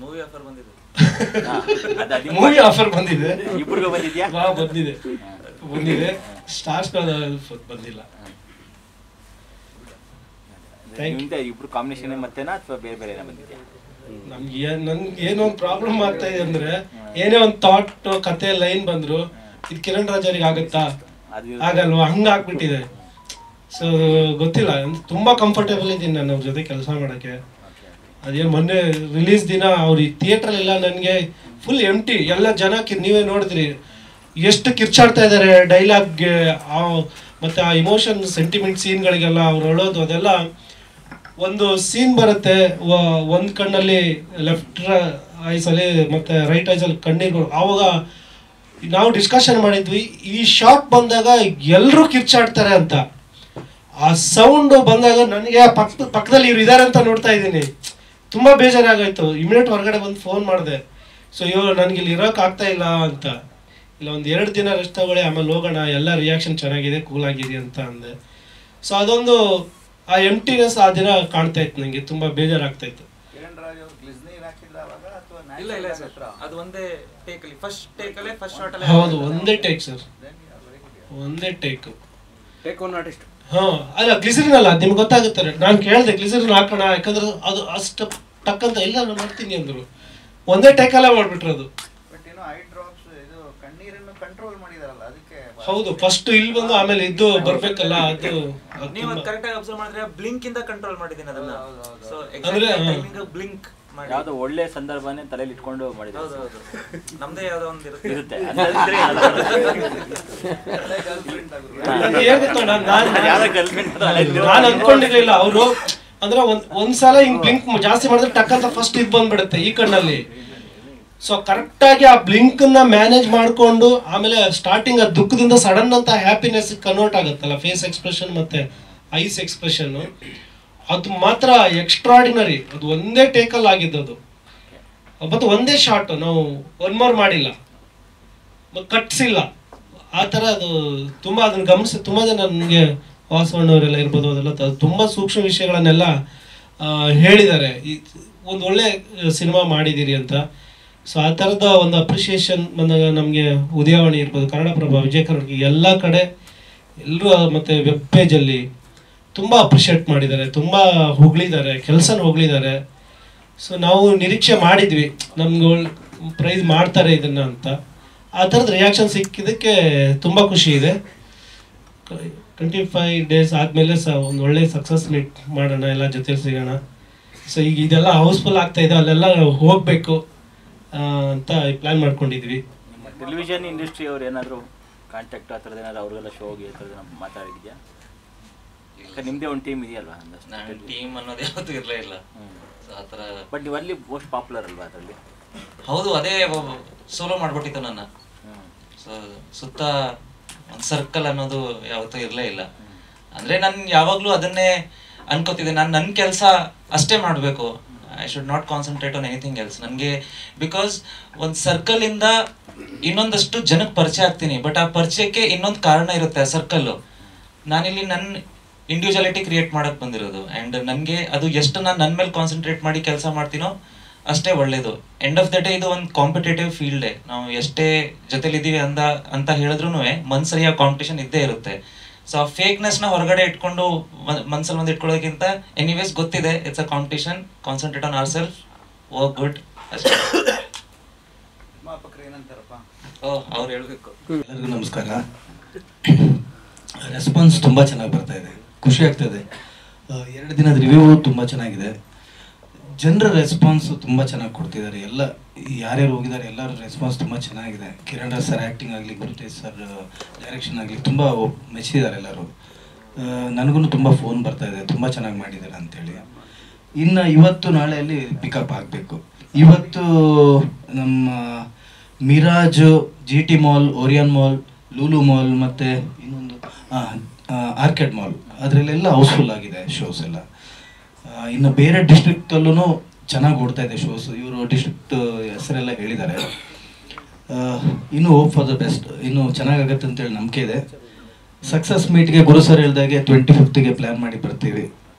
ಮೂವಿ ಆಫರ್ ಬಂದಿದೆ.
ಮೂವಿ ಆಫರ್ ಬಂದಿದೆ,
ಇಬ್ಬರಿಗೂ ಬಂದಿದ್ಯಾ?
ಬಂದಿದೆ. ಸ್ಟಾರ್ಸ್ಗಳ ಬಂದಿಲ್ಲ.
ಇಬ್ರು ಕಾಂಬಿನೇಷನ್ ಮತ್ತೇನಾ ಅಥವಾ ಬೇರೆ ಬೇರೆ ಏನೋ ಬಂದಿದ್ಯಾ?
ನನ್ಗೆ ಏನೋ ಒಂದು ಪ್ರಾಬ್ಲಮ್ ಆಗ್ತಾ ಇದೆ ಅಂದ್ರೆ, ಏನೇ ಒಂದು ಥಾಟ್ ಕತೆ ಲೈನ್ ಬಂದ್ರು ಇದು ಕಿರಣ್ ರಾಜ್ ಅವ್ರಿಗೆ ಆಗುತ್ತಾ, ಆಗಲ್ವಾ, ಹಂಗಾಗ್ಬಿಟ್ಟಿದೆ. ಸೊ ಗೊತ್ತಿಲ್ಲ, ತುಂಬಾ ಕಂಫರ್ಟೇಬಲ್ ಇದ್ದೀನಿ ನಾನು ಅವ್ರ ಜೊತೆ ಕೆಲಸ ಮಾಡೋಕ್ಕೆ. ಅದೇನು ಮೊನ್ನೆ ರಿಲೀಸ್ ದಿನ ಅವ್ರ ಥಿಯೇಟ್ರಲ್ಲೆಲ್ಲ ನನಗೆ ಫುಲ್ ಎಂಟಿ, ಎಲ್ಲ ಜನ ನೀವೇ ನೋಡಿದ್ರಿ ಎಷ್ಟು ಕಿರ್ಚಾಡ್ತಾ ಇದ್ದಾರೆ ಡೈಲಾಗ್ಗೆ, ಮತ್ತು ಆ ಇಮೋಷನ್ ಸೆಂಟಿಮೆಂಟ್ ಸೀನ್ಗಳಿಗೆಲ್ಲ ಅವ್ರು ಹೇಳೋದು. ಅದೆಲ್ಲ ಒಂದು ಸೀನ್ ಬರುತ್ತೆ, ಒಂದು ಕಣ್ಣಲ್ಲಿ ಲೆಫ್ಟ್ ಐಸಲ್ಲಿ ಮತ್ತು ರೈಟ್ ಐಸಲ್ಲಿ ಕಣ್ಣೀರುಗಳು. ಆವಾಗ ನಾವು ಡಿಸ್ಕಷನ್ ಮಾಡಿದ್ವಿ, ಈ ಶಾಟ್ ಬಂದಾಗ ಎಲ್ಲರೂ ಕಿರ್ಚಾಡ್ತಾರೆ ಅಂತ. ಆ ಸೌಂಡು ಬಂದಾಗ ನನಗೆ ಪಕ್ಕದಲ್ಲಿ ಇವ್ರು ಇದ್ದಾರೆ ಅಂತ ನೋಡ್ತಾ ಇದ್ದೀನಿ, ತುಂಬ ಬೇಜಾರಾಗೋಯ್ತು. ಇಮಿಡಿಯೇಟ್ ಹೊರಗಡೆ ಬಂದು ಫೋನ್ ಮಾಡಿದೆ, ಸೊ ಇವರು ನನಗೆ ಇಲ್ಲಿ ಇರೋಕೆ ಆಗ್ತಾ ಇಲ್ಲ ಅಂತ, ಇಲ್ಲ ಒಂದು 2 ದಿನ ರೆಸ್ಟ್ ತಗೊಳ್ಳಿ ಆಮೇಲೆ ಹೋಗೋಣ, ಎಲ್ಲ ರಿಯಾಕ್ಷನ್ ಚೆನ್ನಾಗಿದೆ, ಕೂಲ್ ಆಗಿದೆ ಅಂತ ಅಂದೆ. ಸೊ ಅದೊಂದು ಆ ಎಂಟಿನೆಸ್ ಆ ದಿನ ಕಾಣ್ತಾ ಇತ್ತು, ನನಗೆ ತುಂಬ ಬೇಜಾರಾಗ್ತಾ ಇತ್ತು.
ಇಲ್ಲ ಇಲ್ಲ ಸರ್, ಅದು ಒಂದೇ ಟೇಕಲ್ಲಿ ಫಸ್ಟ್ ಟೇಕಲ್ಲೇ ಫಸ್ಟ್ ಶಾಟ್
ಹೌದು, ಒಂದೇ ಟೇಕ್ ಸರ್, ಒಂದೇ ಟೇಕ್.
Take one artist.
ಹಾಂ, ಅಲ್ಲ ಗ್ಲಿಸರಿನ್ ಅಲ್ಲ, ಅದು ನಿಮ್ಗೆ ಗೊತ್ತಾಗುತ್ತೆ. ನಾನು ಕೇಳಿದೆ ಗ್ಲಿಸರಿನ್ ಹಾಕೋಣ, ಯಾಕಂದ್ರೆ ಅದು ಅಷ್ಟು ಟಕ್ಕಂತ ಇಲ್ಲ ನಾನು ಮಾಡ್ತೀನಿ ಅಂದರು. ಒಂದೇ ಟೇಕಲ್ಲೇ ಮಾಡಿಬಿಟ್ರು ಅದು. ಹೌದು, ಫಸ್ಟ್ ಇಲ್ಲಿ ಬಂದು ಆಮೇಲೆ ಇದು ಬರ್ಬೇಕಲ್ಲ, ಅದು
ನೀವು ಕರೆಕ್ಟ್ ಆಗಿ ಅಬ್ಸರ್ವ್ ಮಾಡಿದ್ರೆ ಬ್ಲಿಂಕ್ ಇಂದ ಕಂಟ್ರೋಲ್ ಮಾಡಿದ್ದೀನಿ ಅದನ್ನ. ಸೊ
ಅಂದ್ರೆ
ಟೈಮಿಂಗ್ ಬ್ಲಿಂಕ್ ಮಾಡಿ
ಯಾವ್ದೋ ಒಳ್ಳೆ ಸಂದರ್ಭನೇ ತಲೆಯಲ್ಲಿ ಇಟ್ಕೊಂಡು ಮಾಡಿದ್ರೆ
ಹೌದು, ನಮ್ದೇ ಯಾವ್ದೋ ಒಂದು
ಇರುತ್ತೆ.
ನಾನು ಅನ್ಕೊಂಡಿರ್ಲಿಲ್ಲ ಅವರು ಅಂದ್ರೆ ಒಂದ್ಸಲ ಹಿಂಗ್ ಬ್ಲಿಂಕ್ ಜಾಸ್ತಿ ಮಾಡಿದ್ರೆ ಟಕ್ ಅಂತ ಫಸ್ಟ್ ಇದು ಬಂದ್ಬಿಡುತ್ತೆ ಈ ಕಣ್ಣಲ್ಲಿ. ಸೊ ಕರೆಕ್ಟ್ ಆಗಿ ಆ ಬ್ಲಿಂಕ್ ನ ಮ್ಯಾನೇಜ್ ಮಾಡ್ಕೊಂಡು ಆಮೇಲೆ ಸ್ಟಾರ್ಟಿಂಗ್ ಆ ದುಃಖದಿಂದ ಸಡನ್ ಅಂತ ಹ್ಯಾಪಿನೆಸ್ ಕನ್ವರ್ಟ್ ಆಗುತ್ತಲ್ಲ, ಫೇಸ್ ಎಕ್ಸ್ಪ್ರೆಷನ್ ಮತ್ತೆ ಐಸ್ ಎಕ್ಸ್ಪ್ರೆಷನ್, ಅದು ಮಾತ್ರ ಎಕ್ಸ್ಟ್ರಾರ್ಡಿನರಿ. ಅದು ಒಂದೇ ಟೇಕಲ್ಲಿ ಆಗಿದ್ದದು, ಮತ್ತು ಒಂದೇ ಶಾಟ್, ನಾವು ಒನ್ ಮೋರ್ ಮಾಡಿಲ್ಲ, ಕಟ್ಸಿಲ್ಲ ಆ ಥರ. ಅದು ತುಂಬ ಅದನ್ನು ಗಮನಿಸಿ ತುಂಬ ಜನ ನನಗೆ ವಾಸವಣ್ಣವರೆಲ್ಲ ಇರ್ಬೋದು, ಅದೆಲ್ಲ ತುಂಬ ಸೂಕ್ಷ್ಮ ವಿಷಯಗಳನ್ನೆಲ್ಲ ಹೇಳಿದ್ದಾರೆ, ಒಂದು ಒಳ್ಳೆ ಸಿನಿಮಾ ಮಾಡಿದ್ದೀರಿ ಅಂತ. ಸೊ ಆ ಥರದ ಒಂದು ಅಪ್ರಿಷಿಯೇಷನ್ ಬಂದಾಗ ನಮಗೆ ಉದಯವಾಣಿ ಇರ್ಬೋದು, ಕನ್ನಡಪ್ರಭ, ವಿಜಯ ಕರ್ನಾಟಕ ಎಲ್ಲ ಕಡೆ ಎಲ್ಲರೂ ಮತ್ತು ವೆಬ್ ಪೇಜಲ್ಲಿ ತುಂಬ ಅಪ್ರಿಷಿಯೇಟ್ ಮಾಡಿದ್ದಾರೆ, ತುಂಬ ಹೊಗಳಿದ್ದಾರೆ, ಕೆಲಸನ ಹೊಗಳಿದ್ದಾರೆ. ಸೊ ನಾವು ನಿರೀಕ್ಷೆ ಮಾಡಿದ್ವಿ ನಮ್ಗೆ ಪ್ರೈಸ್ ಮಾಡ್ತಾರೆ ಇದನ್ನು ಅಂತ. ಆ ಥರದ ರಿಯಾಕ್ಷನ್ ಸಿಕ್ಕಿದ್ದಕ್ಕೆ ತುಂಬ ಖುಷಿ ಇದೆ. 25 ಡೇಸ್ ಆದಮೇಲೆ ಒಂದು ಒಳ್ಳೆ ಸಕ್ಸಸ್ ಮೀಟ್ ಮಾಡೋಣ, ಎಲ್ಲ ಜೊತೆಲಿ ಸಿಗೋಣ. ಸೊ ಈಗ ಇದೆಲ್ಲ ಹೌಸ್ಫುಲ್ ಆಗ್ತಾ ಇದೆ, ಅಲ್ಲೆಲ್ಲ ಹೋಗಬೇಕು ಅಂತ ಪ್ಲ್ಯಾನ್ ಮಾಡ್ಕೊಂಡಿದ್ವಿ.
ಟೆಲಿವಿಷನ್ ಇಂಡಸ್ಟ್ರಿ ಅವ್ರು ಏನಾದರೂ ಕಾಂಟ್ಯಾಕ್ಟ್ ಆ ಥರದ್ದು ಏನಾದ್ರು ಅವ್ರಿಗೆಲ್ಲ ಶೋಗೆ ಆ ಥರದ್ದು ಮಾತಾಡಿದ್ಯಾ? ನಿಮ್ಮದೇ ಒಂದು ಟೀಮ್ ಇದೆಯಲ್ವಾ?
ಟೀಮ್ ಅನ್ನೋದು ಯಾವತ್ತೂ ಇರಲೇ ಇಲ್ಲ ಆ ಥರ.
ಬಟ್ ನೀವು ಅಲ್ಲಿ ಮೋಸ್ಟ್ ಪಾಪ್ಯುಲರ್ ಅಲ್ವಾ ಅದರಲ್ಲಿ?
ಹೌದು, ಅದೇ ಸೋಲೋ ಮಾಡ್ಬಿಟ್ಟಿತ್ತು ನನ್ನ. ಸೊ ಸುತ್ತ ಒಂದು ಸರ್ಕಲ್ ಅನ್ನೋದು ಯಾವತ್ತೂ ಇರಲೇ ಇಲ್ಲ. ಅಂದರೆ ನಾನು ಯಾವಾಗಲೂ ಅದನ್ನೇ ಅನ್ಕೋತಿದ್ದೆ, ನಾನು ನನ್ನ ಕೆಲಸ ಅಷ್ಟೇ ಮಾಡಬೇಕು, I should not concentrate on anything else. ನನಗೆ ಬಿಕಾಸ್ ಒಂದು ಸರ್ಕಲಿಂದ ಇನ್ನೊಂದಷ್ಟು ಜನಕ್ಕೆ ಪರಿಚಯ ಆಗ್ತೀನಿ, ಬಟ್ ಆ ಪರಿಚಯಕ್ಕೆ ಇನ್ನೊಂದು ಕಾರಣ ಇರುತ್ತೆ ಆ ಸರ್ಕಲ್ಲು. ನಾನಿಲ್ಲಿ ನನ್ನ ಇಂಡಿವಿಜುವಾಲಿಟಿ ಕ್ರಿಯೇಟ್ ಮಾಡೋಕ್ಕೆ ಬಂದಿರೋದು. ಆ್ಯಂಡ್ ನನಗೆ ಅದು ಎಷ್ಟು ನಾನು ನನ್ನ ಮೇಲೆ ಕಾನ್ಸಂಟ್ರೇಟ್ ಮಾಡಿ ಕೆಲಸ ಮಾಡ್ತೀನೋ ಅಷ್ಟೇ ಒಳ್ಳೇದು. ಎಂಡ್ ಆಫ್ ದ ಡೇ ಇದು ಒಂದು ಕಾಂಪಿಟೇಟಿವ್ ಫೀಲ್ಡೇ. ನಾವು ಎಷ್ಟೇ ಜೊತೆಲಿದ್ದೀವಿ ಅಂತ ಹೇಳಿದ್ರು ಮನ್ಸರಿಯ ಕಾಂಪಿಟೇಷನ್ ಇದ್ದೇ ಇರುತ್ತೆ. ಸೊ ಆ ಫೇಕ್ನೆಸ್ನ ಹೊರಗಡೆ ಇಟ್ಕೊಂಡು ಮನ್ಸಲ್ಲಿ ಒಂದು ಇಟ್ಕೊಳ್ಳೋದಕ್ಕಿಂತ ಎನಿವೇಸ್ ಗೊತ್ತಿದೆ it's a competition, concentrate on our self, work good ಅಷ್ಟೇ. ಅವ್ರು ಹೇಳ್ಬೇಕು.
ಎಲ್ಲರಿಗೂ ನಮಸ್ಕಾರ. ರೆಸ್ಪಾನ್ಸ್ ತುಂಬ ಚೆನ್ನಾಗಿ ಬರ್ತಾ ಇದೆ, ಖುಷಿ ಆಗ್ತಾಯಿದೆ. 2 ದಿನದ ರಿವ್ಯೂ ತುಂಬ ಚೆನ್ನಾಗಿದೆ, ಜನರ ರೆಸ್ಪಾನ್ಸು ತುಂಬ ಚೆನ್ನಾಗಿ ಕೊಡ್ತಿದ್ದಾರೆ. ಎಲ್ಲ ಯಾರ್ಯಾರು ಹೋಗಿದ್ದಾರೆ ಎಲ್ಲರ ರೆಸ್ಪಾನ್ಸ್ ತುಂಬ ಚೆನ್ನಾಗಿದೆ. ಕಿರಣ್ ರಾಜ್ ಸರ್ ಆ್ಯಕ್ಟಿಂಗ್ ಆಗಲಿ, ಗುರುತೇಜ್ ಸರ್ ಡೈರೆಕ್ಷನ್ ಆಗಲಿ ತುಂಬ ಮೆಚ್ಚಿದ್ದಾರೆ ಎಲ್ಲರೂ. ನನಗೂ ತುಂಬ ಫೋನ್ ಬರ್ತಾಯಿದೆ, ತುಂಬ ಚೆನ್ನಾಗಿ ಮಾಡಿದ್ದಾರೆ ಅಂಥೇಳಿ. ಇನ್ನು ಇವತ್ತು ನಾಳೆಯಲ್ಲಿ ಪಿಕಪ್ ಆಗಬೇಕು. ಇವತ್ತು ನಮ್ಮ Miraj, GT mall, Orion mall, Lulu mall ಮತ್ತು ಇನ್ನೊಂದು ಆರ್ಕೆಡ್ ಮಾಲ್, ಅದರಲ್ಲೆಲ್ಲ ಹೌಸ್ಫುಲ್ ಆಗಿದೆ ಶೋಸ್ ಎಲ್ಲ. ಇನ್ನು ಬೇರೆ ಡಿಸ್ಟ್ರಿಕ್ಟಲ್ಲೂ ಚೆನ್ನಾಗಿ ಓಡ್ತಾ ಇದೆ ಶೋಸ್. ಇವರು ಡಿಸ್ಟ್ರಿಕ್ಟ್ ಹೆಸರೆಲ್ಲ ಹೇಳಿದ್ದಾರೆ. ಇನ್ನೂ ಹೋಪ್ ಫಾರ್ ದ ಬೆಸ್ಟ್, ಇನ್ನೂ ಚೆನ್ನಾಗಾಗತ್ತೆ ಅಂತೇಳಿ ನಂಬಿಕೆ ಇದೆ. ಸಕ್ಸಸ್ ಮೀಟ್ಗೆ ಗುರು ಸರ್ ಹೇಳ್ದಾಗೆ 25th ಪ್ಲ್ಯಾನ್ ಮಾಡಿ ಬರ್ತೀವಿ.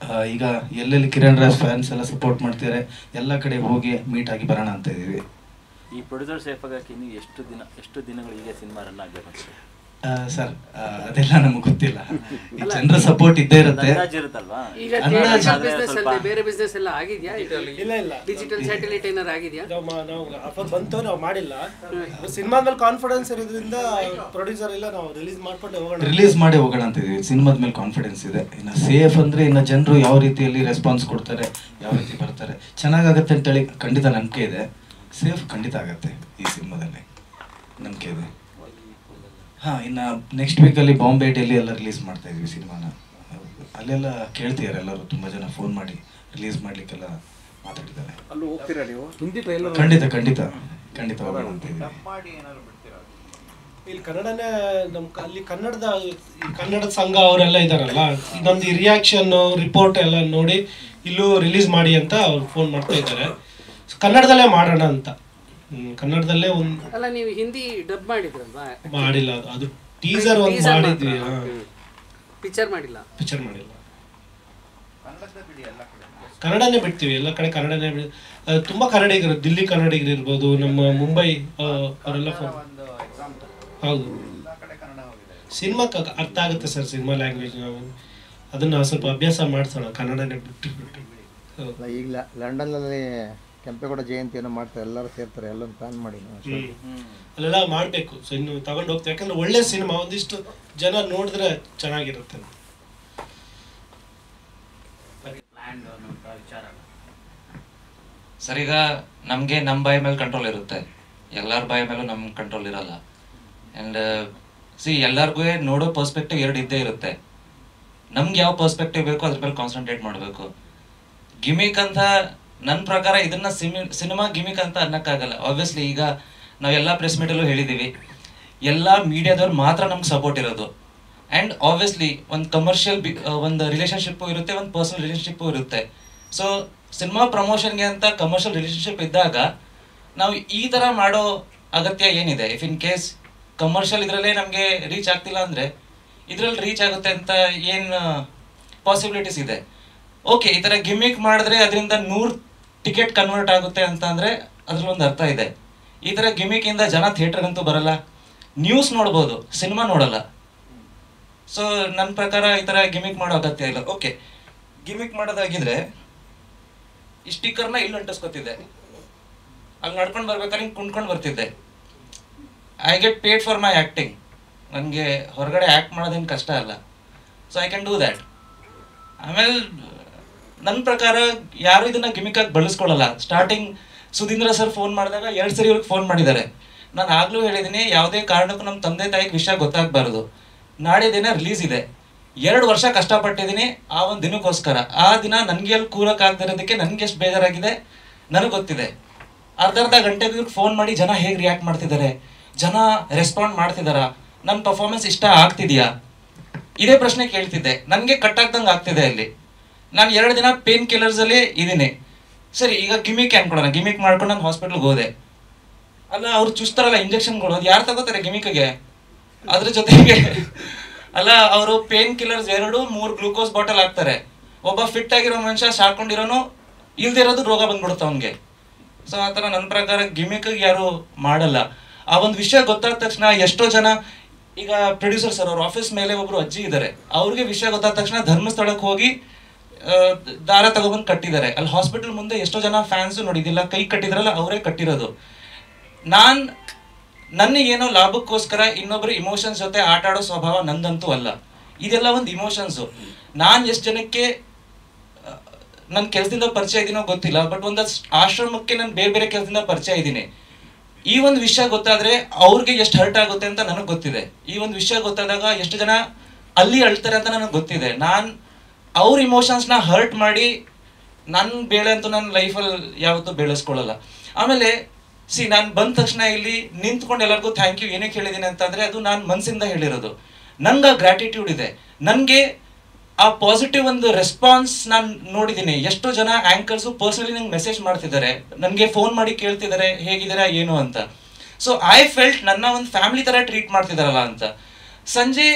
ಈಗ ಎಲ್ಲೆಲ್ಲಿ ಕಿರಣ್ ರಾಜ್ ಫ್ಯಾನ್ಸ್ ಎಲ್ಲ ಸಪೋರ್ಟ್ ಮಾಡ್ತಿದ್ದಾರೆ, ಎಲ್ಲ ಕಡೆ ಹೋಗಿ ಮೀಟ್ ಆಗಿ ಬರೋಣ ಅಂತ ಇದ್ದೀವಿ.
ಈ ಪ್ರೊಡ್ಯೂಸರ್ ಸೇಫ್ ಆಗಕ್ಕೆ ನೀವು ಎಷ್ಟು ದಿನಗಳು ಈಗ ಸಿನಿಮಾ ರನ್ ಆಗಬೇಕು
ಸರ್? ಅದೆಲ್ಲ ನಮಗೆ ಗೊತ್ತಿಲ್ಲ, ಈ ಜನರ ಸಪೋರ್ಟ್ ಇದ್ದೇ ಇರುತ್ತೆ.
ಈಗ ಬೇರೆ ಬಿಸ್ನೆಸ್ ಎಲ್ಲ ಆಗಿದೆಯಾ?
ಇಲ್ಲ ಇಲ್ಲ,
ಡಿಜಿಟಲ್ ಸ್ಯಾಟಲೈಟ್ ಏನಾರು ಆಗಿದೆಯಾ?
ನಾವು ಆಫರ್ ಬಂತು, ನಾವು ಮಾಡಿಲ್ಲ. ಸಿನಿಮಾ ಮೇಲೆ ಕಾನ್ಫಿಡೆನ್ಸ್ ಇರೋದ್ರಿಂದ ಪ್ರೊಡ್ಯೂಸರ್ ಇಲ್ಲ, ನಾವು
ರಿಲೀಸ್ ಮಾಡಿ ಹೋಗೋಣ ಅಂತ ಇದೀವಿ. ಸಿನಿಮಾದ ಮೇಲೆ ಕಾನ್ಫಿಡೆನ್ಸ್ ಇದೆ. ಇನ್ನು ಸೇಫ್ ಅಂದರೆ ಇನ್ನು ಜನರು ಯಾವ ರೀತಿಯಲ್ಲಿ ರೆಸ್ಪಾನ್ಸ್ ಕೊಡ್ತಾರೆ, ಯಾವ ರೀತಿ ಬರ್ತಾರೆ, ಚೆನ್ನಾಗಾಗತ್ತೆ ಅಂತೇಳಿ ಖಂಡಿತ ನಂಬಿಕೆ ಇದೆ. ಸೇಫ್ ಖಂಡಿತ ಆಗತ್ತೆ ಈ ಸಿನಿಮಾದಲ್ಲಿ, ನಂಬಿಕೆ ಇದೆ. ಹಾಂ, ಇನ್ನು ನೆಕ್ಸ್ಟ್ ವೀಕಲ್ಲಿ ಬಾಂಬೆ, ಡೆಲ್ಲಿ ಎಲ್ಲ ರಿಲೀಸ್ ಮಾಡ್ತಾ ಇದೀವಿ ಸಿನಿಮಾನ. ಅಲ್ಲೆಲ್ಲ ಕೇಳ್ತಿದ್ದಾರೆ ಎಲ್ಲರೂ, ತುಂಬ ಜನ ಫೋನ್ ಮಾಡಿ ರಿಲೀಸ್ ಮಾಡಲಿಕ್ಕೆಲ್ಲ ಮಾತಾಡಿದ್ದಾರೆ.
ಅಲ್ಲೂ ಹೋಗ್ತೀರಾ ನೀವು? ಹಿಂದಿ ಟ್ರೈಲರ್
ಖಂಡಿತ ಖಂಡಿತ ಖಂಡಿತ ಹೋಗೋಣ ಅಂತ ಇದ್ದೀವಿ.
ಇಲ್ಲಿ ಕನ್ನಡನೇ ಅಲ್ಲಿ ಕನ್ನಡದ ಸಂಘ ಅವರೆಲ್ಲ ಇದ್ದಾರಲ್ಲ, ನಮ್ದು ಈ ರಿಯಾಕ್ಷನ್ ರಿಪೋರ್ಟ್ ಎಲ್ಲ ನೋಡಿ ಇಲ್ಲೂ ರಿಲೀಸ್ ಮಾಡಿ ಅಂತ ಅವ್ರು ಫೋನ್ ಮಾಡ್ತಾ ಇದ್ದಾರೆ. ಕನ್ನಡದಲ್ಲೇ ಮಾಡೋಣ ಅಂತ. ಕನ್ನಡದಲ್ಲೇ ಒಂದು
ಅಲ್ಲ ನೀವು ಹಿಂದಿ ಡಬ್ ಮಾಡಿದ್ರಲ್ವಾ?
ಮಾಡಿಲ್ಲ, ಅದು ಟೀಸರ್ ಒಂದು ಮಾಡಿದ್ವಿ.
ಪಿಕ್ಚರ್ ಮಾಡಿಲ್ಲ.
ಪಿಕ್ಚರ್ ಮಾಡಿಲ್ಲ, ಕನ್ನಡನೇ ಬಿಡ್ತೀವಿ ಎಲ್ಲ ಕಡೆ. ಕನ್ನಡನೇ ತುಂಬ ಕನ್ನಡಿಗರು, ದಿಲ್ಲಿ ಕನ್ನಡಿಗರು ಇರ್ಬೋದು, ನಮ್ಮ ಮುಂಬೈ ಅವರೆಲ್ಲ ಹೌದು. ಸಿನಿಮಾಕ್ಕೆ ಅರ್ಥ ಆಗುತ್ತೆ ಸರ್, ಸಿನಿಮಾ ಲ್ಯಾಂಗ್ವೇಜ್. ಅದನ್ನು ಸ್ವಲ್ಪ ಅಭ್ಯಾಸ ಮಾಡಿಸೋಣ, ಕನ್ನಡನೇ ಬಿಟ್ಟು.
ಈಗ ಲಂಡನ್ನಲ್ಲಿ ಕೆಂಪೇಗೌಡ ಜಯಂತಿಯನ್ನು ಮಾಡ್ತಾರೆ, ಎಲ್ಲರೂ ಸೇರ್ತಾರೆ, ಎಲ್ಲರೂ ಪ್ಲಾನ್ ಮಾಡಿ
ಅಲ್ಲೆಲ್ಲ ಮಾಡಬೇಕು. ಸೊ ಇನ್ನು ತಗೊಂಡು ಹೋಗ್ತೀವಿ, ಯಾಕಂದ್ರೆ ಒಳ್ಳೆ ಸಿನಿಮಾ, ಒಂದಿಷ್ಟು ಜನ ನೋಡಿದ್ರೆ ಚೆನ್ನಾಗಿರುತ್ತೆ.
ಸರ್, ಈಗ ನಮಗೆ ನಮ್ಮ ಬಾಯಿ ಮೇಲೆ ಕಂಟ್ರೋಲ್ ಇರುತ್ತೆ, ಎಲ್ಲರ ಬಾಯಿ ಮೇಲೂ ನಮ್ಗೆ ಕಂಟ್ರೋಲ್ ಇರಲ್ಲ. ಆ್ಯಂಡ್ ಎಲ್ಲರಿಗೂ ನೋಡೋ ಪರ್ಸ್ಪೆಕ್ಟಿವ್ ಎರಡು ಇದ್ದೇ ಇರುತ್ತೆ. ನಮ್ಗೆ ಯಾವ ಪರ್ಸ್ಪೆಕ್ಟಿವ್ ಬೇಕೋ ಅದ್ರ ಮೇಲೆ ಕಾನ್ಸಂಟ್ರೇಟ್ ಮಾಡಬೇಕು. ಗಿಮಿಕ್ ಅಂತ ನನ್ನ ಪ್ರಕಾರ ಇದನ್ನ ಸಿನಿಮಾ ಗಿಮಿಕ್ ಅಂತ ಅನ್ನಕ್ಕಾಗಲ್ಲ. ಆಬ್ವಿಯಸ್ಲಿ ಈಗ ನಾವೆಲ್ಲ ಪ್ರೆಸ್ ಮೀಟಲ್ಲೂ ಹೇಳಿದ್ದೀವಿ, ಎಲ್ಲ ಮೀಡಿಯಾದವ್ರು ಮಾತ್ರ ನಮ್ಗೆ ಸಪೋರ್ಟ್ ಇರೋದು. ಆ್ಯಂಡ್ ಆಬ್ವಿಯಸ್ಲಿ ಒಂದು ಕಮರ್ಷಿಯಲ್ ಒಂದು ರಿಲೇಷನ್ಶಿಪ್ಪು ಇರುತ್ತೆ, ಒಂದು ಪರ್ಸನಲ್ ರಿಲೇಷನ್ಶಿಪ್ಪು ಇರುತ್ತೆ. ಸೊ ಸಿನಿಮಾ ಪ್ರಮೋಷನ್ಗೆ ಅಂತ ಕಮರ್ಷಿಯಲ್ ರಿಲೇಷನ್ಶಿಪ್ ಇದ್ದಾಗ ನಾವು ಈ ಥರ ಮಾಡೋ ಅಗತ್ಯ ಏನಿದೆ? ಇಫ್ ಇನ್ ಕೇಸ್ ಕಮರ್ಷಿಯಲ್ ಇದರಲ್ಲೇ ನಮಗೆ ರೀಚ್ ಆಗ್ತಿಲ್ಲ ಅಂದರೆ ಇದರಲ್ಲಿ ರೀಚ್ ಆಗುತ್ತೆ ಅಂತ ಏನು ಪಾಸಿಬಿಲಿಟೀಸ್ ಇದೆ? ಓಕೆ, ಈ ಥರ ಗಿಮಿಕ್ ಮಾಡಿದ್ರೆ ಅದರಿಂದ 100 ಟಿಕೆಟ್ ಕನ್ವರ್ಟ್ ಆಗುತ್ತೆ ಅಂತ ಅಂದರೆ ಅದ್ರಲ್ಲಿ ಒಂದು ಅರ್ಥ ಇದೆ. ಈ ಥರ ಗಿಮಿಕಿಂದ ಜನ ಥಿಯೇಟರ್ಗಂತೂ ಬರಲ್ಲ, ನ್ಯೂಸ್ ನೋಡ್ಬೋದು, ಸಿನಿಮಾ ನೋಡಲ್ಲ. ಸೊ ನನ್ನ ಪ್ರಕಾರ ಈ ಥರ ಗಿಮಿಕ್ ಮಾಡೋ ಅಗತ್ಯ ಇಲ್ಲ. ಓಕೆ, ಗಿಮಿಕ್ ಮಾಡೋದಾಗಿದ್ರೆ ಈ ಸ್ಟಿಕ್ಕರ್ನ ಇಲ್ಲಿ ಅಂಟಿಸ್ಕೊತಿದ್ದೆ, ಅಲ್ಲಿ ನಡ್ಕೊಂಡು ಬರ್ಬೇಕಾದ್ರೆ ಹಿಂಗೆ ಕುಂಡ್ಕೊಂಡು ಬರ್ತಿದ್ದೆ. I get paid for my acting. ನನಗೆ ಹೊರಗಡೆ ಆ್ಯಕ್ಟ್ ಮಾಡೋದೇನು ಕಷ್ಟ ಅಲ್ಲ. So I can do that. ಆಮೇಲೆ ನನ್ನ ಪ್ರಕಾರ ಯಾರು ಇದನ್ನ ಗಿಮಿಕಾಗಿ ಬಳಸ್ಕೊಳ್ಳಲ್ಲ. ಸ್ಟಾರ್ಟಿಂಗ್ ಸುಧೀಂದ್ರ ಸರ್ ಫೋನ್ ಮಾಡಿದಾಗ 2 ಸರಿ ಇವ್ರಿಗೆ ಫೋನ್ ಮಾಡಿದ್ದಾರೆ. ನಾನು ಆಗಲೂ ಹೇಳಿದ್ದೀನಿ, ಯಾವುದೇ ಕಾರಣಕ್ಕೂ ನಮ್ಮ ತಂದೆ ತಾಯಿಗೆ ವಿಷಯ ಗೊತ್ತಾಗಬಾರ್ದು. ನಾಳೆ ದಿನ ರಿಲೀಸ್ ಇದೆ, 2 ವರ್ಷ ಕಷ್ಟಪಟ್ಟಿದ್ದೀನಿ ಆ ಒಂದು ದಿನಕ್ಕೋಸ್ಕರ. ಆ ದಿನ ನನಗೆ ಅಲ್ಲಿ ಕೂರಕ್ಕಾಗದಿರೋದಕ್ಕೆ ನನಗೆ ಎಷ್ಟು ಬೇಜಾರಾಗಿದೆ ನನಗೆ ಗೊತ್ತಿದೆ. ಅರ್ಧ ಗಂಟೆಗೆ ಇವ್ರಿಗೆ ಫೋನ್ ಮಾಡಿ ಜನ ಹೇಗೆ ರಿಯಾಕ್ಟ್ ಮಾಡ್ತಿದ್ದಾರೆ, ಜನ ರೆಸ್ಪಾಂಡ್ ಮಾಡ್ತಿದ್ದಾರಾ, ನನ್ನ ಪರ್ಫಾರ್ಮೆನ್ಸ್ ಇಷ್ಟ ಆಗ್ತಿದೆಯಾ, ಇದೇ ಪ್ರಶ್ನೆ ಕೇಳ್ತಿದ್ದೆ. ನನಗೆ ಕಟ್ಟಾಗ್ದಂಗೆ ಆಗ್ತಿದೆ ಅಲ್ಲಿ. ನಾನು 2 ದಿನ ಪೇನ್ ಕಿಲ್ಲರ್ಸಲ್ಲಿ ಇದ್ದೀನಿ. ಸರಿ, ಈಗ ಗಿಮಿಕ್ ಅನ್ಕೊಳ್ಳೋಣ, ಗಿಮಿಕ್ ಮಾಡ್ಕೊಂಡು ನಾನು ಹಾಸ್ಪಿಟ್ಲ್ಗೆ ಹೋದೆ. ಅಲ್ಲ, ಅವ್ರು ಚುಸ್ತಾರಲ್ಲ ಇಂಜೆಕ್ಷನ್ಗಳು, ಅದು ಯಾರು ತಗೋತಾರೆ ಗಿಮಿಕ್ಗೆ? ಅದ್ರ ಜೊತೆಗೆ ಅಲ್ಲ, ಅವರು ಪೇನ್ ಕಿಲ್ಲರ್ಸ್ 2-3 ಗ್ಲೂಕೋಸ್ ಬಾಟಲ್ ಹಾಕ್ತಾರೆ. ಒಬ್ಬ ಫಿಟ್ ಆಗಿರೋ ಮನುಷ್ಯ ಸಾಕೊಂಡಿರೋನು ಇಲ್ದಿರೋದು ರೋಗ ಬಂದ್ಬಿಡುತ್ತೆ ಅವನಿಗೆ. ಸೊ ಆ ಥರ ನನ್ನ ಪ್ರಕಾರ ಗಿಮಿಕ್ಗೆ ಯಾರು ಮಾಡಲ್ಲ. ಆ ಒಂದು ವಿಷಯ ಗೊತ್ತಾದ ತಕ್ಷಣ ಎಷ್ಟೋ ಜನ, ಈಗ ಪ್ರೊಡ್ಯೂಸರ್ ಸರ್ ಅವ್ರ ಆಫೀಸ್ ಮೇಲೆ ಒಬ್ರು ಅಜ್ಜಿ ಇದ್ದಾರೆ, ಅವ್ರಿಗೆ ವಿಷಯ ಗೊತ್ತಾದ ತಕ್ಷಣ ಧರ್ಮಸ್ಥಳಕ್ಕೆ ಹೋಗಿ ದಾರ ತಗೊಬಂದು ಕಟ್ಟಿದ್ದಾರೆ. ಅಲ್ಲಿ ಹಾಸ್ಪಿಟಲ್ ಮುಂದೆ ಎಷ್ಟೋ ಜನ ಫ್ಯಾನ್ಸು ನೋಡಿದಿಲ್ಲ, ಕೈ ಕಟ್ಟಿದ್ರಲ್ಲ ಅವರೇ ಕಟ್ಟಿರೋದು. ನನಗೇನೋ ಲಾಭಕ್ಕೋಸ್ಕರ ಇನ್ನೊಬ್ರು ಇಮೋಷನ್ಸ್ ಜೊತೆ ಆಟ ಆಡೋ ಸ್ವಭಾವ ನಂದಂತೂ ಅಲ್ಲ. ಇದೆಲ್ಲ ಒಂದು ಇಮೋಷನ್ಸು. ನಾನು ಎಷ್ಟು ಜನಕ್ಕೆ ನನ್ನ ಕೆಲಸದಿಂದ ಪರಿಚಯ ಇದೀನೋ ಗೊತ್ತಿಲ್ಲ, ಬಟ್ ಒಂದು ಆಶ್ರಮಕ್ಕೆ ನಾನು ಬೇರೆ ಬೇರೆ ಕೆಲಸದಿಂದ ಪರಿಚಯ ಇದ್ದೀನಿ. ಈ ಒಂದು ವಿಷಯ ಗೊತ್ತಾದ್ರೆ ಅವ್ರಿಗೆ ಎಷ್ಟು ಹರ್ಟ್ ಆಗುತ್ತೆ ಅಂತ ನನಗೆ ಗೊತ್ತಿದೆ. ಈ ಒಂದು ವಿಷಯ ಗೊತ್ತಾದಾಗ ಎಷ್ಟು ಜನ ಅಲ್ಲಿ ಅಳ್ತಾರೆ ಅಂತ ನನಗೆ ಗೊತ್ತಿದೆ. ನಾನು ಅವ್ರ ಇಮೋಷನ್ಸ್ನ ಹರ್ಟ್ ಮಾಡಿ ನನ್ನ ಬೇಳೆ ಅಂತೂ ನನ್ನ ಲೈಫಲ್ಲಿ ಯಾವತ್ತೂ ಬೆಳೆಸ್ಕೊಳ್ಳಲ್ಲ. ಆಮೇಲೆ ನಾನು ಬಂದ ತಕ್ಷಣ ಇಲ್ಲಿ ನಿಂತ್ಕೊಂಡು ಎಲ್ಲರಿಗೂ ಥ್ಯಾಂಕ್ ಯು ಏನಕ್ಕೆ ಹೇಳಿದ್ದೀನಿ ಅಂತಂದರೆ, ಅದು ನಾನು ಮನಸ್ಸಿಂದ ಹೇಳಿರೋದು. ನಂಗೆ ಆ ಗ್ರ್ಯಾಟಿಟ್ಯೂಡ್ ಇದೆ. ನನಗೆ ಆ ಪಾಸಿಟಿವ್ ಒಂದು ರೆಸ್ಪಾನ್ಸ್ ನಾನು ನೋಡಿದ್ದೀನಿ. ಎಷ್ಟೋ ಜನ ಆ್ಯಂಕರ್ಸು ಪರ್ಸನಲಿ ನಂಗೆ ಮೆಸೇಜ್ ಮಾಡ್ತಿದ್ದಾರೆ, ನನಗೆ ಫೋನ್ ಮಾಡಿ ಕೇಳ್ತಿದ್ದಾರೆ ಹೇಗಿದ್ದೀರಾ ಏನು ಅಂತ. ಸೊ ಐ ಫೆಲ್ಟ್ ನನ್ನ ಒಂದು ಫ್ಯಾಮಿಲಿ ಥರ ಟ್ರೀಟ್ ಮಾಡ್ತಿದ್ದಾರಲ್ಲ ಅಂತ. ಸಂಜೆ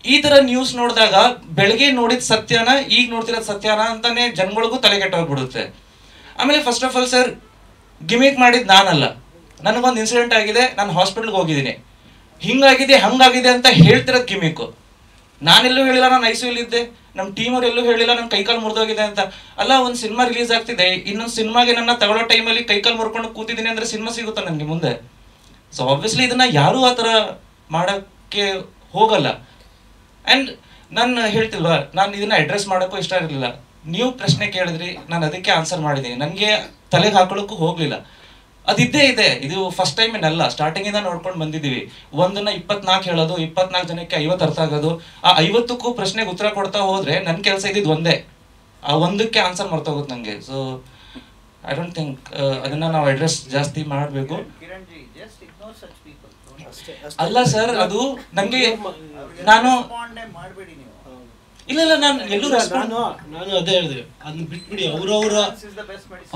ಈ ಥರ ನ್ಯೂಸ್ ನೋಡಿದಾಗ ಬೆಳಗ್ಗೆ ನೋಡಿದ ಸತ್ಯನ ಈಗ ನೋಡ್ತಿರೋದು ಸತ್ಯನ ಅಂತಾನೆ ಜನಗಳಿಗೂ ತಲೆಗೆಟ್ಟೋಗ್ಬಿಡುತ್ತೆ. ಆಮೇಲೆ first of all sir, gimmick ಮಾಡಿದ್ದು ನಾನಲ್ಲ. ನನಗೊಂದು ಇನ್ಸಿಡೆಂಟ್ ಆಗಿದೆ, ನಾನು ಹಾಸ್ಪಿಟ್ಲ್ಗೆ ಹೋಗಿದ್ದೀನಿ, ಹಿಂಗಾಗಿದೆ ಹಂಗಾಗಿದೆ ಅಂತ ಹೇಳ್ತಿರೋದು ಗಿಮಿಕ್ಕು. ನಾನೆಲ್ಲೂ ಹೇಳಿಲ್ಲ ನಾನು ICU ಇದ್ದೆ, ನಮ್ಮ ಟೀಮ್ ಅವ್ರು ಎಲ್ಲೂ ಹೇಳಿಲ್ಲ ನನ್ನ ಕೈಕಾಲು ಮುರಿದೋಗಿದೆ ಅಂತ. ಅಲ್ಲ, ಒಂದು ಸಿನಿಮಾ ರಿಲೀಸ್ ಆಗ್ತಿದೆ, ಇನ್ನೊಂದು ಸಿನಿಮಾಗೆ ನನ್ನ ತಗೊಳ್ಳೋ ಟೈಮಲ್ಲಿ ಕೈಕಾಲು ಮುರ್ಕೊಂಡು ಕೂತಿದ್ದೀನಿ ಅಂದರೆ ಸಿನಿಮಾ ಸಿಗುತ್ತಾ ನನಗೆ ಮುಂದೆ? ಸೊ ಆಬ್ವಿಯಸ್ಲಿ ಇದನ್ನು ಯಾರೂ ಆ ಥರ ಮಾಡೋಕ್ಕೆ ಹೋಗಲ್ಲ. ಆ್ಯಂಡ್ ನಾನು ಹೇಳ್ತಿಲ್ವಾ, ನಾನು ಇದನ್ನು ಅಡ್ರೆಸ್ ಮಾಡೋಕ್ಕೂ ಇಷ್ಟ ಇರಲಿಲ್ಲ. ನೀವು ಪ್ರಶ್ನೆ ಕೇಳಿದ್ರಿ, ನಾನು ಅದಕ್ಕೆ ಆನ್ಸರ್ ಮಾಡಿದ್ದೀನಿ. ನನಗೆ ತಲೆಗೆ ಹಾಕೊಳ್ಳೋಕ್ಕೂ ಹೋಗಲಿಲ್ಲ. ಅದಿದ್ದೇ ಇದೆ, ಇದು ಫಸ್ಟ್ ಟೈಮ್ ಏನಲ್ಲ, ಸ್ಟಾರ್ಟಿಂಗಿಂದ ನೋಡ್ಕೊಂಡು ಬಂದಿದ್ದೀವಿ. ಒಂದನ್ನ 24 ಹೇಳೋದು, 24 ಜನಕ್ಕೆ 50 ಅರ್ಥ ಆಗೋದು. ಆ 50ಕ್ಕೂ ಪ್ರಶ್ನೆಗೆ ಉತ್ತರ ಕೊಡ್ತಾ ಹೋದ್ರೆ ನನ್ನ ಕೆಲಸ ಇದ್ದಿದ್ದು ಒಂದೇ, ಆ ಒಂದಕ್ಕೆ ಆನ್ಸರ್ ಮರ್ತೋಗುತ್ತೆ ನನಗೆ. ಸೊ ಐ ಡೋಂಟ್ ಥಿಂಕ್ ಅದನ್ನ ನಾವು ಅಡ್ರೆಸ್ ಜಾಸ್ತಿ ಮಾಡಬೇಕು. ಅಲ್ಲ ಸರ್, ಅದು ನನಗೆ ನಾನು ಇಲ್ಲ ನಾನು ಎಲ್ಲೂ
ನಾನು ಅದೇ ಹೇಳಿದೆ, ಅದನ್ನ ಬಿಟ್ಬಿಡಿ.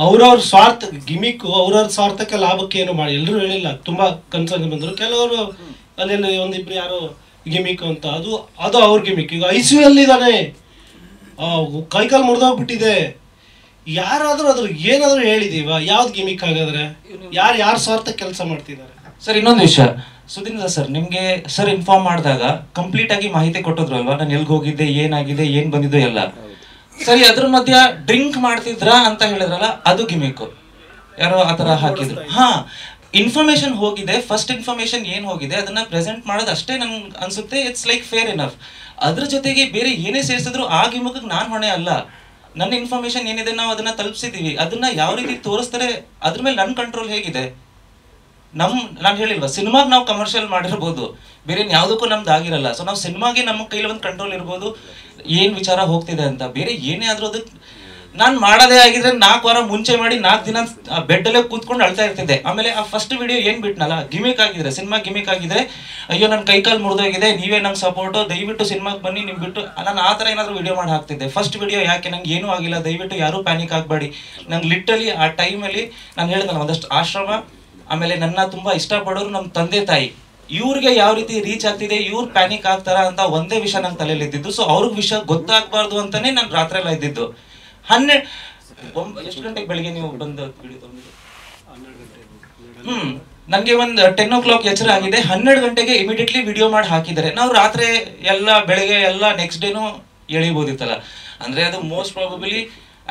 ಅವ್ರವ್ರ ಸ್ವಾರ್ಥ ಗಿಮಿಕ್ಕು, ಅವ್ರವ್ರ ಸ್ವಾರ್ಥಕ್ಕೆ ಲಾಭಕ್ಕೆ ಏನು ಮಾಡಿ ಎಲ್ಲರೂ ಹೇಳಿಲ್ಲ. ತುಂಬಾ ಕನ್ಸರ್ನ್ ಬಂದರು ಕೆಲವರು, ಅಲ್ಲೆಲ್ಲ ಒಂದಿಬ್ರು ಯಾರೋ ಗಿಮಿಕ್ ಅಂತ, ಅದು ಅವ್ರ ಗಿಮಿಕ್. ಈಗ ICU ಅಲ್ಲಿ ಇದ್ದಾನೆ, ಕೈಕಾಲು ಮುರಿದೋಗ್ಬಿಟ್ಟಿದೆ, ಯಾರಾದ್ರೂ ಅದ್ರ ಏನಾದ್ರು ಹೇಳಿದೀವ? ಯಾವ್ದು ಗಿಮಿಕ್ ಹಾಗಾದ್ರೆ? ಯಾರು ಸ್ವಾರ್ಥ ಕೆಲಸ ಮಾಡ್ತಿದ್ದಾರೆ?
ಸರ್ ಇನ್ನೊಂದು ವಿಷಯ, ಸುಧೀಂದ್ರ ಸರ್ ನಿಮ್ಗೆ ಸರ್ ಇನ್ಫಾರ್ಮ್ ಮಾಡಿದಾಗ ಕಂಪ್ಲೀಟ್ ಆಗಿ ಮಾಹಿತಿ ಕೊಟ್ಟಿದ್ರು ಅಲ್ವಾ, ನಾನು ಎಲ್ಗೆ ಹೋಗಿದ್ದೆ, ಏನಾಗಿದೆ, ಏನ್ ಬಂದಿದ್ದು ಎಲ್ಲ. ಸರಿ, ಅದ್ರ ಮಧ್ಯ ಡ್ರಿಂಕ್ ಮಾಡ್ತಿದ್ರ ಅಂತ ಹೇಳಿದ್ರಲ್ಲ, ಅದು ಗಿಮಿಕ್. ಯಾರೋ ಆತರ ಹಾಕಿದ್ರು. ಹಾ, ಇನ್ಫಾರ್ಮೇಶನ್ ಹೋಗಿದೆ, ಫಸ್ಟ್ ಇನ್ಫಾರ್ಮೇಶನ್ ಏನ್ ಹೋಗಿದೆ ಅದನ್ನ ಪ್ರೆಸೆಂಟ್ ಮಾಡೋದು ಅಷ್ಟೇ ನನ್ಗೆ ಅನ್ಸುತ್ತೆ. It's like fair enough. ಅದ್ರ ಜೊತೆಗೆ ಬೇರೆ ಏನೇ ಸೇರಿಸಿದ್ರು ಆ ಗಿಮಿಕ್ ನಾನ್ ಹೊಣೆ ಅಲ್ಲ. ನನ್ನ ಇನ್ಫಾರ್ಮೇಶನ್ ಏನಿದೆ ನಾವು ಅದನ್ನ ತಲುಪಿಸಿದೀವಿ, ಅದನ್ನ ಯಾವ ರೀತಿ ತೋರಿಸ್ತಾರೆ ಅದ್ರ ಮೇಲೆ ನನ್ನ ಕಂಟ್ರೋಲ್ ಹೇಗಿದೆ. ನಾನು ಹೇಳಿಲ್ವಾ, ಸಿನಿಮಾಗೆ ನಾವು ಕಮರ್ಷಿಯಲ್ ಮಾಡಿರ್ಬೋದು, ಬೇರೆ ಯಾವುದಕ್ಕೂ ನಮ್ದು ಆಗಿರಲ್ಲ. ಸೊ ನಾವು ಸಿನಿಮಾಗೆ ನಮ್ಮ ಕೈಲಿ ಒಂದು ಕಂಟ್ರೋಲ್ ಇರ್ಬೋದು, ಏನ್ ವಿಚಾರ ಹೋಗ್ತಿದೆ ಅಂತ. ಬೇರೆ ಏನೇ ಆದ್ರೂ ಅದಕ್ಕೆ ನಾನು ಮಾಡೋದೇ ಆಗಿದ್ರೆ 4 ವಾರ ಮುಂಚೆ ಮಾಡಿ 4 ದಿನ ಬೆಡ್ಡಲ್ಲೇ ಕೂತ್ಕೊಂಡು ಅಳ್ತಾ ಇರ್ತಿದ್ದೆ. ಆಮೇಲೆ ಆ ಫಸ್ಟ್ ವಿಡಿಯೋ ಏನ್ ಬಿಟ್ನಲ್ಲ, ಗಿಮಿಕ್ ಆಗಿದ್ರೆ, ಸಿನಿಮಾ ಗಿಮಿಕ್ ಆಗಿದ್ರೆ, ಅಯ್ಯೋ ನನ್ನ ಕೈಕಾಲು ಮುರಿದೋಗಿದೆ, ನೀವೇ ನಂಗೆ ಸಪೋರ್ಟು, ದಯವಿಟ್ಟು ಸಿನಿಮಾಗೆ ಬನ್ನಿ, ನೀವು ಬಿಟ್ಟು ನಾನು ಆ ಥರ ಏನಾದರೂ ವಿಡಿಯೋ ಮಾಡಿ ಹಾಕ್ತಿದ್ದೆ. ಫಸ್ಟ್ ವಿಡಿಯೋ ಯಾಕೆ ನಂಗೆ ಏನೂ ಆಗಿಲ್ಲ, ದಯವಿಟ್ಟು ಯಾರೂ ಪ್ಯಾನಿಕ್ ಆಗಬೇಡಿ. ನಂಗೆ ಲಿಟ್ರಲಿ ಆ ಟೈಮಲ್ಲಿ ನಾನು ಹೇಳಿದ್ನಲ್ಲ, ಒಂದಷ್ಟು ಆಶ್ರಮ, ಆಮೇಲೆ ನನ್ನ ತುಂಬಾ ಇಷ್ಟಪಡೋರು ನಮ್ಮ ತಂದೆ ತಾಯಿ, ಇವ್ರಿಗೆ ಯಾವ ರೀತಿ ರೀಚ್ ಆಗ್ತಿದೆ, ಇವ್ರು ಪ್ಯಾನಿಕ್ ಆಗ್ತಾರ ಅಂತ ಒಂದೇ ವಿಷಯ ನಂಗೆ ತಲೆಯಲ್ಲಿ ಇದ್ದಿದ್ದು. ಸೊ ಅವ್ರಿಗೆ ವಿಷಯ ಗೊತ್ತಾಗಬಾರ್ದು ಅಂತಾನೆ ನಾನು ರಾತ್ರಿ ಎಲ್ಲ ಇದ್ದಿದ್ದು. 12 ಎಷ್ಟು ಗಂಟೆಗೆ ಬೆಳಿಗ್ಗೆ ನೀವು ಬಂದು ವಿಡಿಯೋ ತಗೊಂಡಿದ್ದು? ನನಗೆ ಒಂದು 10 o'clock ಎಚ್ಚರ ಆಗಿದೆ. 12 ಗಂಟೆಗೆ ಇಮಿಡಿಯೇಟ್ಲಿ ವಿಡಿಯೋ ಮಾಡಿ ಹಾಕಿದ್ದಾರೆ. ನಾವು ರಾತ್ರಿ ಎಲ್ಲ ಬೆಳಗ್ಗೆ ಎಲ್ಲ ನೆಕ್ಸ್ಟ್ ಡೇನು ಎಳಿಬೋದಿತ್ತಲ್ಲ. ಅಂದ್ರೆ ಅದು ಮೋಸ್ಟ್ ಪ್ರಾಬಬಲಿ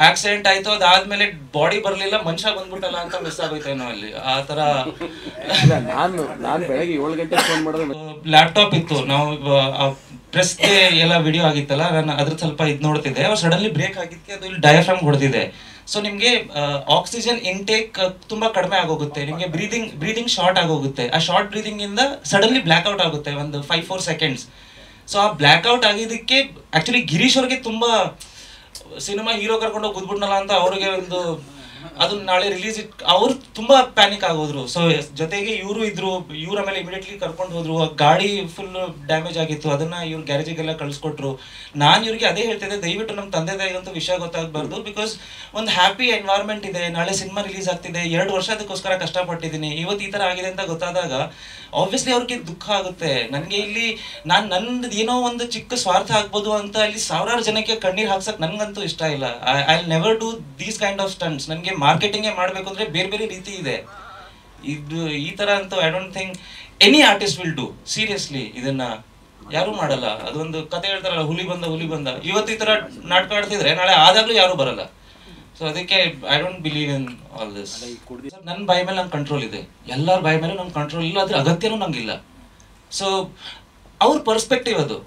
ಆಕ್ಸಿಡೆಂಟ್ ಆಯ್ತು, ಅದಾದ್ಮೇಲೆ ಬಾಡಿ ಬರ್ಲಿಲ್ಲ, ಮನುಷ್ಯ ಬಂದ್ಬಿಟ್ಟಲ್ಲ ಅಂತ ಮಿಸ್ ಆಗೋಯ್ತೇನೋ ಅಲ್ಲಿ. ಆ ತರ
ನಾನು ಬೆಳಗ್ಗೆ 7 ಗಂಟೆ ಫೋನ್ ಮಾಡಿದ್ರೆ
ಲ್ಯಾಪ್ಟಾಪ್ ಇತ್ತು, ನಾವು ಪ್ರೆಸ್ ಎಲ್ಲ ವಿಡಿಯೋ ಆಗಿತ್ತಲ್ಲ, ನಾನು ಅದ್ರ ಸ್ವಲ್ಪ ಇದು ನೋಡ್ತಿದ್ದೆ. ಅವ್ರು ಸಡನ್ಲಿ ಬ್ರೇಕ್ ಆಗಿದ್ದಕ್ಕೆ ಅದು ಇಲ್ಲಿ ಡಯಾಫ್ರಾಮ್ ಹೊಡೆದಿದೆ. ಸೊ ನಿಮ್ಗೆ ಆಕ್ಸಿಜನ್ ಇಂಟೇಕ್ ತುಂಬಾ ಕಡಿಮೆ ಆಗೋಗುತ್ತೆ, ನಿಮ್ಗೆ ಬ್ರೀದಿಂಗ್ ಶಾರ್ಟ್ ಆಗೋಗುತ್ತೆ. ಆ ಶಾರ್ಟ್ ಬ್ರೀದಿಂಗ್ ಇಂದ ಸಡನ್ಲಿ ಬ್ಲ್ಯಾಕ್ ಔಟ್ ಆಗುತ್ತೆ ಒಂದು 5-4 seconds. ಸೊ ಆ ಬ್ಲ್ಯಾಕ್ ಔಟ್ ಆಗಿದ್ದಕ್ಕೆ ಆಕ್ಚುಲಿ ಗಿರೀಶ್ ಅವ್ರಿಗೆ ತುಂಬಾ ಸಿನಿಮಾ ಹೀರೋ ಕರ್ಕೊಂಡು ಕೂತ್ಬಿಟ್ನಲ್ಲ ಅಂತ ಅವ್ರಿಗೆ ಒಂದು, ಅದು ನಾಳೆ ರಿಲೀಸ್ ಅವ್ರು ತುಂಬಾ ಪ್ಯಾನಿಕ್ ಆಗೋದ್ರು. ಸೊ ಜೊತೆಗೆ ಇವರು ಇದ್ರು, ಇವ್ರ ಆಮೇಲೆ ಇಮಿಡಿಯೇಟ್ಲಿ ಕರ್ಕೊಂಡು ಹೋದ್ರು. ಗಾಡಿ ಫುಲ್ ಡ್ಯಾಮೇಜ್ ಆಗಿತ್ತು, ಅದನ್ನ ಇವ್ರು ಗ್ಯಾರೇಜಿಗೆಲ್ಲ ಕಳ್ಸಿಕೊಟ್ರು. ನಾನು ಇವ್ರಿಗೆ ಅದೇ ಹೇಳ್ತಿದ್ದೆ, ದಯವಿಟ್ಟು ನಮ್ಮ ತಂದೆ ತಾಯಿಗಂತೂ ವಿಷಯ ಗೊತ್ತಾಗಬಾರ್ದು. ಬಿಕಾಸ್ ಒಂದು ಹ್ಯಾಪಿ ಎನ್ವೈರ್ಮೆಂಟ್ ಇದೆ, ನಾಳೆ ಸಿನಿಮಾ ರಿಲೀಸ್ ಆಗ್ತಿದೆ, 2 ವರ್ಷ ಅದಕ್ಕೋಸ್ಕರ ಕಷ್ಟಪಟ್ಟಿದ್ದೀನಿ, ಇವತ್ತು ಈ ತರ ಆಗಿದೆ ಅಂತ ಗೊತ್ತಾದಾಗ ಆಬ್ವಿಯಸ್ಲಿ ಅವ್ರಿಗೆ ದುಃಖ ಆಗುತ್ತೆ. ನನಗೆ ಇಲ್ಲಿ ನಂದು ಏನೋ ಒಂದು ಚಿಕ್ಕ ಸ್ವಾರ್ಥ ಆಗ್ಬೋದು ಅಂತ ಅಲ್ಲಿ 1000 ಜನಕ್ಕೆ ಕಣ್ಣೀರ್ ಹಾಕ್ಸಕ್ ನನ್ಗಂತೂ ಇಷ್ಟ ಇಲ್ಲ. I never do these kind of stunts. ನನಗೆ ಮಾರ್ಕೆಟಿಂಗೇ ಮಾಡಬೇಕು ಅಂದ್ರೆ ಬೇರೆ ಬೇರೆ ರೀತಿ ಇದೆ. ಇದು ಈ ತರ ಅಂತೂ I don't think any artist will do. Seriously ಇದನ್ನ ಯಾರು ಮಾಡಲ್ಲ. ಅದೊಂದು ಕತೆ ಹೇಳ್ತಾರಲ್ಲ, ಹುಲಿ ಬಂದ. ಇವತ್ತು ಈ ತರ ನಾಟಕ ಆಡ್ತಿದ್ರೆ ನಾಳೆ ಆದಾಗ್ಲೂ ಯಾರು ಬರಲ್ಲ. ಸೊ ಅದಕ್ಕೆ I don't believe in all this. ನನ್ನ ಬಾಯಿ ಮೇಲೆ ನಂಗೆ ಕಂಟ್ರೋಲ್ ಇದೆ, ಎಲ್ಲರ ಬಾಯಿ ಮೇಲೆ ನಂಗೆ ಕಂಟ್ರೋಲ್ ಇಲ್ಲ, ಅದ್ರ ಅಗತ್ಯನೂ ನಂಗಿಲ್ಲ. ಸೊ ಅವ್ರ ಪರ್ಸ್ಪೆಕ್ಟಿವ್ ಅದು.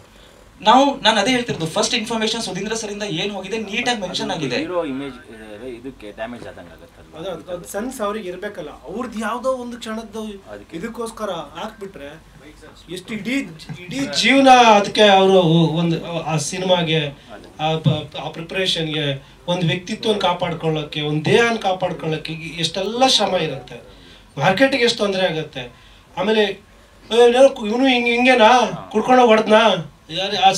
ನಾನು ಅದೇ ಹೇಳ್ತಿರೋದು, ಫಸ್ಟ್ ಇನ್ಫಾರ್ಮೇಶನ್ ಸುಧೀಂದ್ರ ಸರ್ ಇಂದ ಏನ್ ಹೋಗಿದೆ ನೀಟಾಗಿ ಮೆನ್ಷನ್ ಆಗಿದೆ.
ಹೀರೋ ಇಮೇಜ್ ಇದಕ್ಕೆ ಡ್ಯಾಮೇಜ್ ಆದಂಗೆ ಆಗುತ್ತಲ್ವಾ,
ಸೆನ್ಸ್ ಅವ್ರಿಗೆ ಇರ್ಬೇಕಲ್ಲ. ಅವ್ರದ್ದು ಯಾವ್ದೋ ಒಂದು ಕ್ಷಣದ್ದು ಇದಕ್ಕೋಸ್ಕರ ಹಾಕ್ಬಿಟ್ರೆ ಎಷ್ಟು ಇಡೀ ಜೀವನ ಅದಕ್ಕೆ ಅವರು ಒಂದು ಆ ಸಿನಿಮಾಗೆ, ಆ ಪ್ರಿಪರೇಷನ್ಗೆ, ಒಂದು ವ್ಯಕ್ತಿತ್ವನ ಕಾಪಾಡ್ಕೊಳ್ಳೋಕ್ಕೆ, ಒಂದು ದೇಹನ ಕಾಪಾಡ್ಕೊಳ್ಳೋಕ್ಕೆ ಎಷ್ಟೆಲ್ಲ ಶ್ರಮ ಇರುತ್ತೆ. ಮಾರ್ಕೆಟಿಗೆ ಎಷ್ಟು ತೊಂದರೆ ಆಗುತ್ತೆ. ಆಮೇಲೆ ಇವನು ಹಿಂಗೇನಾ ಕುಡ್ಕೊಂಡೋಗಿ ಹೊಡೆದ್ನಾ, ಆ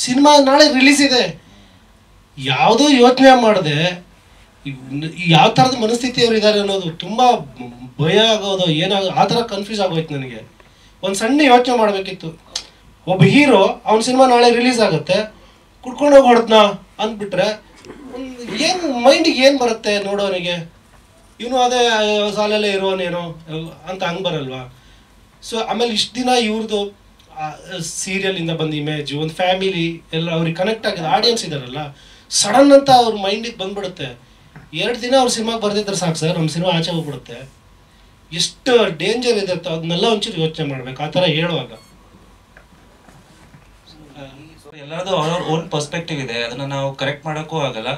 ಸಿನಿಮಾ ನಾಳೆ ರಿಲೀಸ್ ಇದೆ, ಯಾವುದೋ ಯೋಚನೆ ಮಾಡದೆ ಯಾವ ಥರದ ಮನಸ್ಥಿತಿಯವರು ಇದ್ದಾರೆ ಅನ್ನೋದು ತುಂಬ ಭಯ ಆಗೋದು, ಆ ಥರ ಕನ್ಫ್ಯೂಸ್ ಆಗೋಯ್ತು ನನಗೆ. ಒಂದು ಸಣ್ಣ ಯೋಚನೆ ಮಾಡಬೇಕಿತ್ತು. ಒಬ್ಬ ಹೀರೋ ಅವನ ಸಿನಿಮಾ ನಾಳೆ ರಿಲೀಸ್ ಆಗುತ್ತೆ, ಕುಡ್ಕೊಂಡೋಗಿ ಹೊಡೆದ್ನಾ ಅಂದ್ಬಿಟ್ರೆ ಏನು ಮೈಂಡಿಗೆ ಏನು ಬರುತ್ತೆ ನೋಡೋನಿಗೆ, ಇವನು ಅದೇ ಸಾಲಲ್ಲೇ ಇರೋನೇನೋ ಅಂತ ಹಂಗೆ ಬರಲ್ವಾ. ಸೊ ಆಮೇಲೆ ಇಷ್ಟು ದಿನ ಇವ್ರದ್ದು ಸೀರಿಯಲಿಂದ ಬಂದ ಇಮೇಜು, ಒಂದು ಫ್ಯಾಮಿಲಿ ಎಲ್ಲ ಅವ್ರಿಗೆ ಕನೆಕ್ಟ್ ಆಗಿದೆ, ಆಡಿಯನ್ಸ್ ಇದಾರಲ್ಲ, ಸಡನ್ ಅಂತ ಅವ್ರ ಮೈಂಡಿಗೆ ಬಂದ್ಬಿಡುತ್ತೆ. 2 ದಿನ ಅವ್ರ ಸಿನಿಮಾಗೆ ಬರ್ದಿದ್ರೆ ಸಾಕು ಸರ್, ನಮ್ಮ ಸಿನಿಮಾ ಆಚೆ ಹೋಗ್ಬಿಡುತ್ತೆ. ಎಷ್ಟು ಡೇಂಜರ್ ಇದೆ ಅಂತ ಅದನ್ನೆಲ್ಲ ಒಂಚೂರು ಯೋಚನೆ ಮಾಡ್ಬೇಕು ಆ ಥರ ಹೇಳುವಾಗ.
ಎಲ್ಲರದು ಅವ್ರವ್ರ ಓನ್ ಪರ್ಸ್ಪೆಕ್ಟಿವ್ ಇದೆ, ಅದನ್ನ ನಾವು ಕರೆಕ್ಟ್ ಮಾಡೋಕ್ಕೂ ಆಗಲ್ಲ.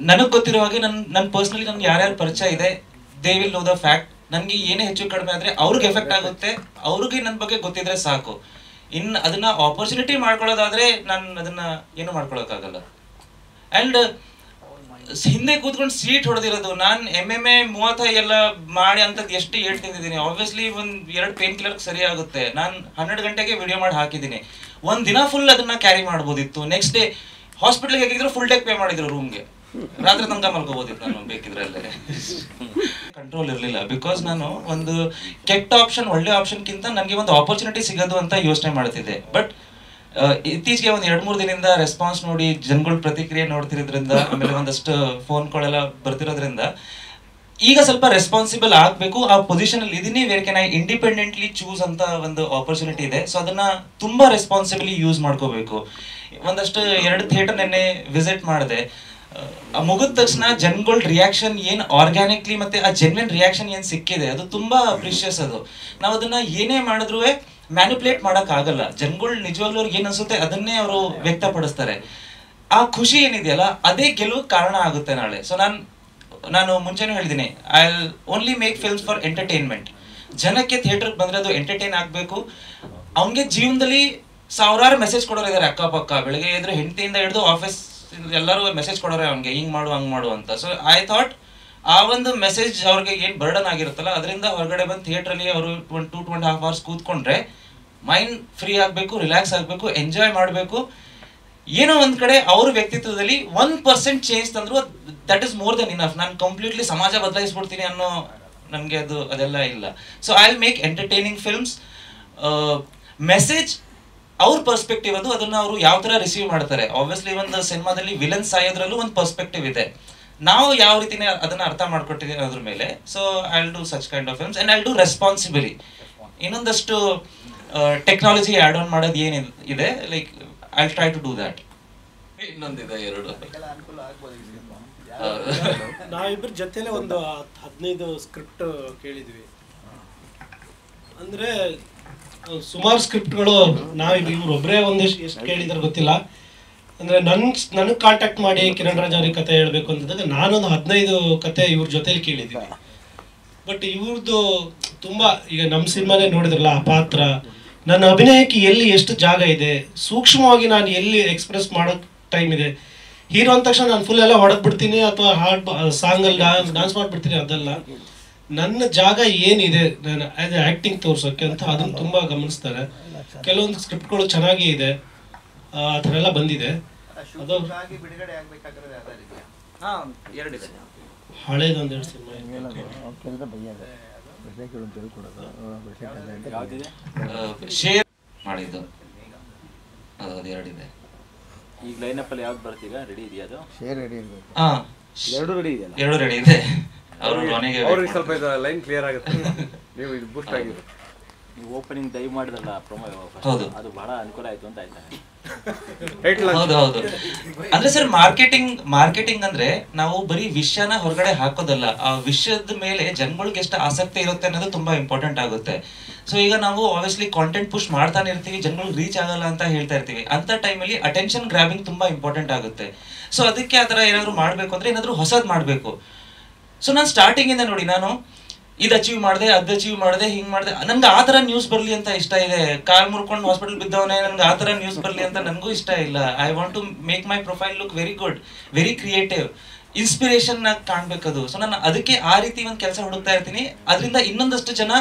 ನನಗೆ ಗೊತ್ತಿರೋ ಹಾಗೆ ನನ್ನ ಪರ್ಸ್ನಲಿ ನನ್ಗೆ ಯಾರ್ಯಾರು ಪರಿಚಯ ಇದೆ, they will know the fact. ನನಗೆ ಏನೇ ಹೆಚ್ಚು ಕಡಿಮೆ ಆದರೆ ಅವ್ರಿಗೆ ಎಫೆಕ್ಟ್ ಆಗುತ್ತೆ, ಅವ್ರಿಗೆ ನನ್ನ ಬಗ್ಗೆ ಗೊತ್ತಿದ್ರೆ ಸಾಕು. ಇನ್ನು ಅದನ್ನ ಆಪರ್ಚುನಿಟಿ ಮಾಡ್ಕೊಳ್ಳೋದಾದ್ರೆ ನಾನು ಅದನ್ನ ಏನು ಮಾಡ್ಕೊಳಕ್ಕಾಗಲ್ಲ. ಆ್ಯಂಡ್ ಹಿಂದೆ ಕೂತ್ಕೊಂಡು ಸೀಟ್ ಹೊಡೆದಿರೋದು, ನಾನು MMA 30 ಎಲ್ಲ ಮಾಡಿ ಅಂತದ್ದು ಎಷ್ಟು ಏಟ್ ತಿಂದಿದ್ದೀನಿ. ಆಬ್ವಿಯಸ್ಲಿ 1-2 ಪೇನ್ ಕಿಲ್ಲರ್ ಸರಿ ಆಗುತ್ತೆ. ನಾನು 12 ಗಂಟೆಗೆ ವಿಡಿಯೋ ಮಾಡಿ ಹಾಕಿದ್ದೀನಿ. ಒಂದ್ ದಿನ ಫುಲ್ ಅದನ್ನ ಕ್ಯಾರಿ ಮಾಡ್ಬೋದಿತ್ತು. ನೆಕ್ಸ್ಟ್ ಡೇ ಹಾಸ್ಪಿಟಲ್ಗೆ ಹೇಗಿದ್ರು ಫುಲ್ ಟೇಕ್ ಪೇ ಮಾಡಿದ್ರು ರೂಮ್ಗೆ, ರಾತ್ರಿ ತನಕ ಮಲ್ಕೋಬೋದಿತ್ತು ನಾನು ಬೇಕಿದ್ರಲ್ಲೇ. ಕಂಟ್ರೋಲ್ ಇರಲಿಲ್ಲ, ಬಿಕಾಸ್ ನಾನು ಒಂದು ಕೆಟ್ಟ ಆಪ್ಷನ್ ಒಳ್ಳೆ ಆಪ್ಷನ್ಗಿಂತ ನನಗೆ ಒಂದು ಆಪರ್ಚುನಿಟಿ ಸಿಗೋದು ಅಂತ ಯೋಚನೆ ಮಾಡ್ತಿದ್ದೆ. ಬಟ್ ಇತ್ತೀಚೆಗೆ ಒಂದು 2-3 ದಿನದಿಂದ ರೆಸ್ಪಾನ್ಸ್ ನೋಡಿ, ಜನಗಳ ಪ್ರತಿಕ್ರಿಯೆ ನೋಡ್ತಿರೋದ್ರಿಂದ, ಆಮೇಲೆ ಒಂದಷ್ಟು ಫೋನ್ ಕಾಲೆಲ್ಲ ಬರ್ತಿರೋದ್ರಿಂದ ಈಗ ಸ್ವಲ್ಪ ರೆಸ್ಪಾನ್ಸಿಬಲ್ ಆಗಬೇಕು, ಆ ಪೊಸಿಷನ್ ಅಲ್ಲಿ ಇದೀನಿ, where can I independently choose ಅಂತ ಒಂದು ಆಪರ್ಚುನಿಟಿ ಇದೆ. ಸೊ ಅದನ್ನ ತುಂಬಾ ರೆಸ್ಪಾನ್ಸಿಬಲಿ ಯೂಸ್ ಮಾಡ್ಕೋಬೇಕು. ಒಂದಷ್ಟು 2 ಥಿಯೇಟರ್ ನೆನ್ನೆ ವಿಸಿಟ್ ಮಾಡಿದೆ. ಮುಗಿದ ತಕ್ಷಣ ಜನಗಳ ರಿಯಾಕ್ಷನ್ ಏನ್ ಆರ್ಗ್ಯಾನಿಕ್ಲಿ ಮತ್ತೆ ಆ ಜೆನ್ವಿನ್ ರಿಯಾಕ್ಷನ್ ಏನ್ ಸಿಕ್ಕಿದೆ ಅದು ತುಂಬಾ ಪ್ರಿಷಿಯಸ್. ಅದು ನಾವು ಅದನ್ನ ಏನೇ ಮಾಡಿದ್ರು ಮ್ಯಾನಿಪುಲೇಟ್ ಮಾಡಕ್ ಆಗಲ್ಲ. ಜನಗಳು ನಿಜವಾಗ್ಲೂ ಅವ್ರಿಗೆ ಏನ್ ಅನ್ಸುತ್ತೆ ಅದನ್ನೇ ಅವರು ವ್ಯಕ್ತಪಡಿಸ್ತಾರೆ. ಆ ಖುಷಿ ಏನಿದೆಯಲ್ಲ ಅದೇ ಗೆಲುವು ಕಾರಣ ಆಗುತ್ತೆ ನಾಳೆ. ಸೊ ನಾನು ಮುಂಚೆನೂ ಹೇಳಿದ್ದೀನಿ, I will only make films for entertainment. ಜನಕ್ಕೆ ಥಿಯೇಟರ್ಗೆ ಬಂದ್ರೆ ಅದು ಎಂಟರ್ಟೈನ್ ಆಗಬೇಕು. ಅವನಿಗೆ ಜೀವನದಲ್ಲಿ ಸಾವಿರಾರು ಮೆಸೇಜ್ ಕೊಡೋರು ಇದ್ದಾರೆ ಅಕ್ಕಪಕ್ಕ. ಬೆಳಗ್ಗೆ ಎದ್ರೆ ಹೆಂಡತಿಯಿಂದ ಹಿಡಿದು ಆಫೀಸ್ ಎಲ್ಲರೂ ಮೆಸೇಜ್ ಕೊಡೋರೆ ಅವ್ನಿಗೆ, ಹಿಂಗ್ ಮಾಡು ಹಂಗ್ ಮಾಡು ಅಂತ. ಸೊ ಐ ಥಾಟ್ ಆ ಒಂದು ಮೆಸೇಜ್ ಅವ್ರಿಗೆ ಏನ್ ಬರ್ಡನ್ ಆಗಿರುತ್ತಲ್ಲ ಅದರಿಂದ ಹೊರಗಡೆ ಬಂದು ಥಿಯೇಟ್ರಲ್ಲಿ ಅವರು 2.5 hours ಕೂತ್ಕೊಂಡ್ರೆ ಮೈಂಡ್ ಫ್ರೀ ಆಗಬೇಕು, ರಿಲ್ಯಾಕ್ಸ್ ಆಗಬೇಕು, ಎಂಜಾಯ್ ಮಾಡಬೇಕು. ಏನೋ ಒಂದ್ ಕಡೆ ಅವ್ರ ವ್ಯಕ್ತಿತ್ವದಲ್ಲಿ 1% ಚೇಂಜ್ ತಂದ್ರು that is more than enough. ನಾನು ಕಂಪ್ಲೀಟ್ಲಿ ಸಮಾಜ ಬದಲಾಯಿಸ್ಬಿಡ್ತೀನಿ ಅನ್ನೋ ನನಗೆ ಅದೆಲ್ಲ ಇಲ್ಲ. So I will make entertaining films. Message ಅವ್ರ ಪರ್ಸ್ಪೆಕ್ಟಿವ್ ಅದನ್ನ ಅವರು ಯಾವ ತರ ರಿಸೀವ್ ಮಾಡ್ತಾರೆ. ಆಬ್ವಿಯಸ್ಲಿ ಒಂದು ಸಿನಿಮಾದಲ್ಲಿ ವಿಲನ್ ಸಾಯೋದ್ರಲ್ಲೂ ಒಂದು ಪರ್ಸ್ಪೆಕ್ಟಿವ್ ಇದೆ, ನಾವು ಯಾವ ರೀತಿನೇ ಅದನ್ನ ಅರ್ಥ ಮಾಡ್ಕೊಟ್ಟಿದ್ದೀವಿ ಅದ್ರ ಮೇಲೆ. So I will do such kind of films and I will do responsibly. ಇನ್ನೊಂದಷ್ಟು ಟೆಕ್ನಾಲಜಿ ಆಡ್ ಆನ್ ಮಾಡೋದು ಏನಿದೆ, like I will try to do that. ಇನ್ನೊಂದಿದೆ 2
ನಾವಿಬ್ಬರ ಜೊತೆಲೆ ಒಂದು 15 ಸ್ಕ್ರಿಪ್ಟ್ ಕೇಳಿದ್ವಿ. ಅಂದ್ರೆ ಸುಮಾರು ಸ್ಕ್ರಿಪ್ಟ್ಗಳು ಇವ್ರೊಬ್ಬರೇ ಒಂದಿಷ್ಟು ಎಷ್ಟು ಕೇಳಿದಾರೆ ಗೊತ್ತಿಲ್ಲ. ಅಂದ್ರೆ ನನಗೆ ಕಾಂಟ್ಯಾಕ್ಟ್ ಮಾಡಿ ಕಿರಣ್ ರಾಜ್ ಅವ್ರಿಗೆ ಕತೆ ಹೇಳ್ಬೇಕು ಅಂತಂದಾಗ ನಾನೊಂದು 15 ಕತೆ ಇವ್ರ ಜೊತೆಲಿ ಕೇಳಿದ್ದೀನಿ. ಬಟ್ ಇವ್ರದ್ದು ತುಂಬಾ, ಈಗ ನಮ್ಮ ಸಿನಿಮಾನೇ ನೋಡಿದ್ರಲ್ಲ ಆ ಪಾತ್ರ, ನನ್ನ ಅಭಿನಯಕ್ಕೆ ಎಲ್ಲಿ ಎಷ್ಟು ಜಾಗ ಇದೆ, ಸೂಕ್ಷ್ಮವಾಗಿ ನಾನು ಎಲ್ಲಿ ಎಕ್ಸ್ಪ್ರೆಸ್ ಮಾಡೋ ಟೈಮ್ ಇದೆ. ಹೀರೋ ಅಂದ ತಕ್ಷಣ ನಾನು ಫುಲ್ ಎಲ್ಲ ಹೊಡೆದ್ ಬಿಡ್ತೀನಿ ಅಥವಾ ಹಾಡ್ ಸಾಂಗಲ್ಲಿ ಡಾನ್ಸ್ ಮಾಡ್ಬಿಡ್ತೀನಿ, ಅದಲ್ಲ. ನನ್ನ ಜಾಗ ಏನಿದೆ ನಾನು ಆಸ್ ಆ್ಯಕ್ಟಿಂಗ್ ತೋರ್ಸೋಕ್ಕೆ ಅಂತ ಅದನ್ನ ತುಂಬ ಗಮನಿಸ್ತಾರೆ. ಕೆಲವೊಂದು ಸ್ಕ್ರಿಪ್ಟ್ಗಳು ಚೆನ್ನಾಗಿ ಇದೆ, ಆ ಥರ ಎಲ್ಲ ಬಂದಿದೆ. ಅದು ಹಳೇದೊಂದು 2 ಸಿನಿಮಾ
ಶೇರ್ ಮಾಡಿದ್ದು ಅದು 2 ಇದೆ.
ಈಗ ಲೈನಪ್ ಅಲ್ಲಿ ಯಾವ್ದು ಬರ್ತೀಗ ರೆಡಿ ಇದೆಯಾ? ಅದು
ಶೇರ್ ರೆಡಿ ಇರಬೇಕು.
ಹಾ,
2 ರೆಡಿ ಇದೆಯಲ್ಲ?
2 ರೆಡಿ ಇದೆ.
ಅವ್ರಿಗೆ ಸ್ವಲ್ಪ ಇದು ಲೈನ್ ಕ್ಲಿಯರ್ ಆಗುತ್ತೆ. ನೀವು ಇದು ಬೂಸ್ಟ್ ಆಗಿದೆ.
ನೀವು ಓಪನಿಂಗ್ ದಯವು ಮಾಡಿದಲ್ಲ ಪ್ರೊಮೋ, ಅದು ಬಹಳ ಅನುಕೂಲ ಆಯ್ತು ಅಂತ ಆಯ್ತಾ?
ಹೌದು. ಅಂದ್ರೆ ಸರ್ ಮಾರ್ಕೆಟಿಂಗ್ ಅಂದ್ರೆ ನಾವು ಬರೀ ವಿಷಯನ ಹೊರಗಡೆ ಹಾಕೋದಲ್ಲ, ಆ ವಿಷಯದ ಮೇಲೆ ಜನಗಳಿಗೆ ಎಷ್ಟು ಆಸಕ್ತಿ ಇರುತ್ತೆ ಅನ್ನೋದು ತುಂಬಾ ಇಂಪಾರ್ಟೆಂಟ್ ಆಗುತ್ತೆ. ಸೊ ಈಗ ನಾವು ಆಬ್ವಿಯಸ್ಲಿ ಕಾಂಟೆಂಟ್ ಪುಷ್ ಮಾಡ್ತಾನೆ ಇರ್ತೀವಿ, ಜನಗಳಿಗೆ ರೀಚ್ ಆಗಲ್ಲ ಅಂತ ಹೇಳ್ತಾ ಇರ್ತೀವಿ. ಅಂತ ಟೈಮಲ್ಲಿ ಅಟೆನ್ಷನ್ ಗ್ರಾಬಿಂಗ್ ತುಂಬಾ ಇಂಪಾರ್ಟೆಂಟ್ ಆಗುತ್ತೆ. ಸೊ ಅದಕ್ಕೆ ಆ ಥರ ಏನಾದ್ರು ಮಾಡಬೇಕು ಅಂದ್ರೆ ಏನಾದ್ರು ಹೊಸದ್ ಮಾಡಬೇಕು. ಸೊ ನಾನು ಸ್ಟಾರ್ಟಿಂಗ್ ಇಂದ ನೋಡಿ, ನಾನು ಇದು ಅಚೀವ್ ಮಾಡಿದೆ, ಅದು ಅಚೀವ್ ಮಾಡಿದೆ, ಹಿಂಗ್ ಮಾಡಿದೆ, ನನ್ಗೆ ಆ ಥರ ನ್ಯೂಸ್ ಬರಲಿ ಅಂತ ಇಷ್ಟ ಇದೆ. ಕಾಲ್ ಮುರ್ಕೊಂಡು ಹಾಸ್ಪಿಟಲ್ ಬಿದ್ದವನೇ ನನ್ಗೆ ಆ ಥರ ನ್ಯೂಸ್ ಬರಲಿ ಅಂತ ನನಗೂ ಇಷ್ಟ ಇಲ್ಲ. I want to make my profile look very good, very creative, inspiration ಕಾಣ್ಬೇಕದು. ಸೊ ನಾನು ಅದಕ್ಕೆ ಆ ರೀತಿ ಒಂದು ಕೆಲಸ ಹುಡುಕ್ತಾ ಇರ್ತೀನಿ. ಅದರಿಂದ ಇನ್ನೊಂದಷ್ಟು ಜನ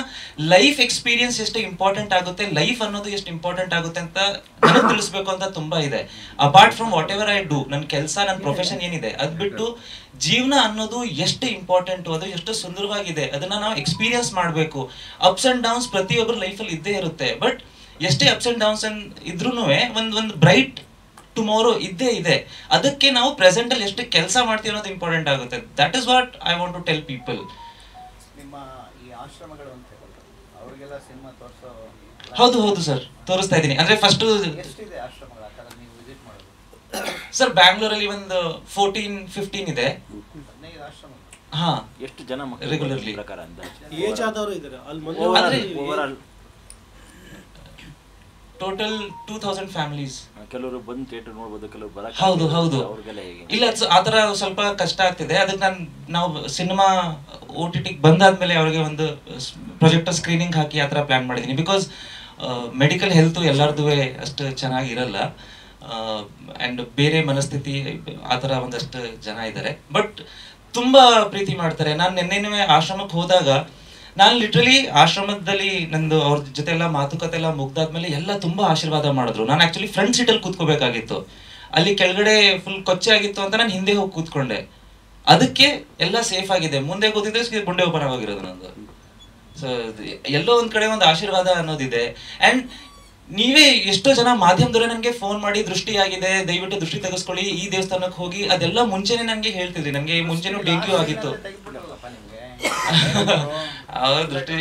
ಲೈಫ್ ಎಕ್ಸ್ಪೀರಿಯನ್ಸ್ ಎಷ್ಟು ಇಂಪಾರ್ಟೆಂಟ್ ಆಗುತ್ತೆ, ಲೈಫ್ ಅನ್ನೋದು ಎಷ್ಟು ಇಂಪಾರ್ಟೆಂಟ್ ಆಗುತ್ತೆ ಅಂತ ನನಗೆ ತಿಳಿಸ್ಬೇಕು ಅಂತ ತುಂಬಾ ಇದೆ. Apart from what ever I do, ನನ್ನ ಕೆಲಸ, ನನ್ನ ಪ್ರೊಫೆಷನ್ ಏನಿದೆ ಅದು ಬಿಟ್ಟು ಜೀವನ ಅನ್ನೋದು ಎಷ್ಟು ಇಂಪಾರ್ಟೆಂಟು, ಅದು ಎಷ್ಟು ಸುಂದರವಾಗಿದೆ, ಅದನ್ನ ನಾವು ಎಕ್ಸ್ಪೀರಿಯನ್ಸ್ ಮಾಡಬೇಕು. ಅಪ್ಸ್ ಅಂಡ್ ಡೌನ್ಸ್ ಪ್ರತಿಯೊಬ್ಬರ ಲೈಫಲ್ಲಿ ಇದ್ದೇ ಇರುತ್ತೆ. ಬಟ್ ಎಷ್ಟೇ ಅಪ್ಸ್ ಅಂಡ್ ಡೌನ್ಸ್ ಇದ್ರೂ ಒಂದು ಬ್ರೈಟ್ ಟುಮಾರೋ ಇದ್ದೇ ಇದೆ. ಅದಕ್ಕೆ ನಾವು ಪ್ರೆಸೆಂಟ್ ಅಲ್ಲಿ ಎಷ್ಟು ಕೆಲಸ ಮಾಡ್ತೀವಿ ಅನ್ನೋದು ಇಂಪಾರ್ಟೆಂಟ್ ಆಗುತ್ತೆ. That is what I want to tell people.
ನಿಮ್ಮ ಈ ಆಶ್ರಮಗಳು ಅಂತ ಅವರಿಗೆಲ್ಲ ಸಿನಿಮಾ ತೋರಿಸೋ?
ಹೌದು ಸರ್, ತೋರಿಸ್ತಾ ಇದ್ದೀನಿ. ಅಂದ್ರೆ ಫಸ್ಟ್
ಎಷ್ಟಿದೆ ಆಶ್ರಮಗಳು ಆ ಥರ ನೀವು ವಿಸಿಟ್ ಮಾಡೋದು?
ಸರ್ ಬ್ಯಾಂಗ್ಳೂರಲ್ಲಿ ಒಂದು 14-15 ಇದೆ.
15 ಆಶ್ರಮ.
ಹಾ,
ಎಷ್ಟು ಜನ
ರೆಗ್ಯುಲರ್ಲಿ
ಪ್ರಕಾರ ಅಂದಾಜು
ಏಜ್ ಆದವರು ಇದ್ದಾರೆ ಅಲ್ಲಿ?
Over
total 2000 families.
ಕೆಲವರು ಬಂದು ಥಿಯೇಟರ್ ನೋಡ್ಬೋದು, ಕೆಲವರು ಬರಕ್ಕೆ.
ಹೌದು.
ಅವ್ರಿಗೆಲ್ಲ ಹೇಗೆ?
ಇಲ್ಲ, ಆತರ ಸ್ವಲ್ಪ ಕಷ್ಟ ಆಗ್ತಿದೆ. ಅದಕ್ಕೆ ನಾವು ಸಿನಿಮಾ OTT ಬಂದಾದ್ಮೇಲೆ ಅವ್ರಿಗೆ ಒಂದು ಪ್ರೊಜೆಕ್ಟರ್ ಸ್ಕ್ರೀನಿಂಗ್ ಹಾಕಿ ಆ ಥರ ಪ್ಲಾನ್ ಮಾಡಿದ್ದೀನಿ. ಬಿಕಾಸ್ ಮೆಡಿಕಲ್ ಹೆಲ್ತ್ ಎಲ್ಲರದ್ದು ಅಷ್ಟು ಚೆನ್ನಾಗಿರಲ್ಲ, ಆ್ಯಂಡ್ ಬೇರೆ ಮನಸ್ಥಿತಿ ಆ ಥರ ಒಂದಷ್ಟು ಜನ ಇದ್ದಾರೆ. ಬಟ್ ತುಂಬಾ ಪ್ರೀತಿ ಮಾಡ್ತಾರೆ. ನಾನು ನಿನ್ನೆನೂ ಆಶ್ರಮಕ್ಕೆ ಹೋದಾಗ ನಾನು ಲಿಟ್ರಲಿ ಆಶ್ರಮದಲ್ಲಿ ನಂದು ಅವ್ರ ಜೊತೆ ಎಲ್ಲ ಮಾತುಕತೆ ಎಲ್ಲ ಮುಗ್ದಾದ್ಮೇಲೆ ಎಲ್ಲ ತುಂಬಾ ಆಶೀರ್ವಾದ ಮಾಡಿದ್ರು. ನಾನು ಆಕ್ಚುಲಿ ಫ್ರಂಟ್ ಸೀಟಲ್ಲಿ ಕೂತ್ಕೋಬೇಕಾಗಿತ್ತು, ಅಲ್ಲಿ ಕೆಳಗಡೆ ಫುಲ್ ಕೊಚ್ಚೆ ಆಗಿತ್ತು ಅಂತ ನಾನು ಹಿಂದೆ ಹೋಗಿ ಕೂತ್ಕೊಂಡೆ. ಅದಕ್ಕೆ ಎಲ್ಲ ಸೇಫ್ ಆಗಿದೆ. ಮುಂದೆ ಕೂತಿದ್ರೆ ಗುಂಡೆ ಓಪನ್ ಆಗೋಗಿರೋದು ನಂದು. ಸೊ ಎಲ್ಲೋ ಒಂದ್ ಕಡೆ ಒಂದು ಆಶೀರ್ವಾದ ಅನ್ನೋದಿದೆ. ಅಂಡ್ ನೀವೇ ಎಷ್ಟೋ ಜನ ಮಾಧ್ಯಮದವರೇ ನನಗೆ ಫೋನ್ ಮಾಡಿ ದೃಷ್ಟಿ ಆಗಿದೆ, ದಯವಿಟ್ಟು ದೃಷ್ಟಿ ತೆಗೆಸ್ಕೊಳ್ಳಿ, ಈ ದೇವಸ್ಥಾನಕ್ಕೆ ಹೋಗಿ, ಅದೆಲ್ಲ ಮುಂಚೆನೆ ನನಗೆ ಹೇಳ್ತಿದ್ರಿ. ನನಗೆ ಮುಂಚೆನೂ ಡೆಂಗ್ಯೂ ಆಗಿತ್ತು. ಅವ್ರ ದೃಷ್ಟಿ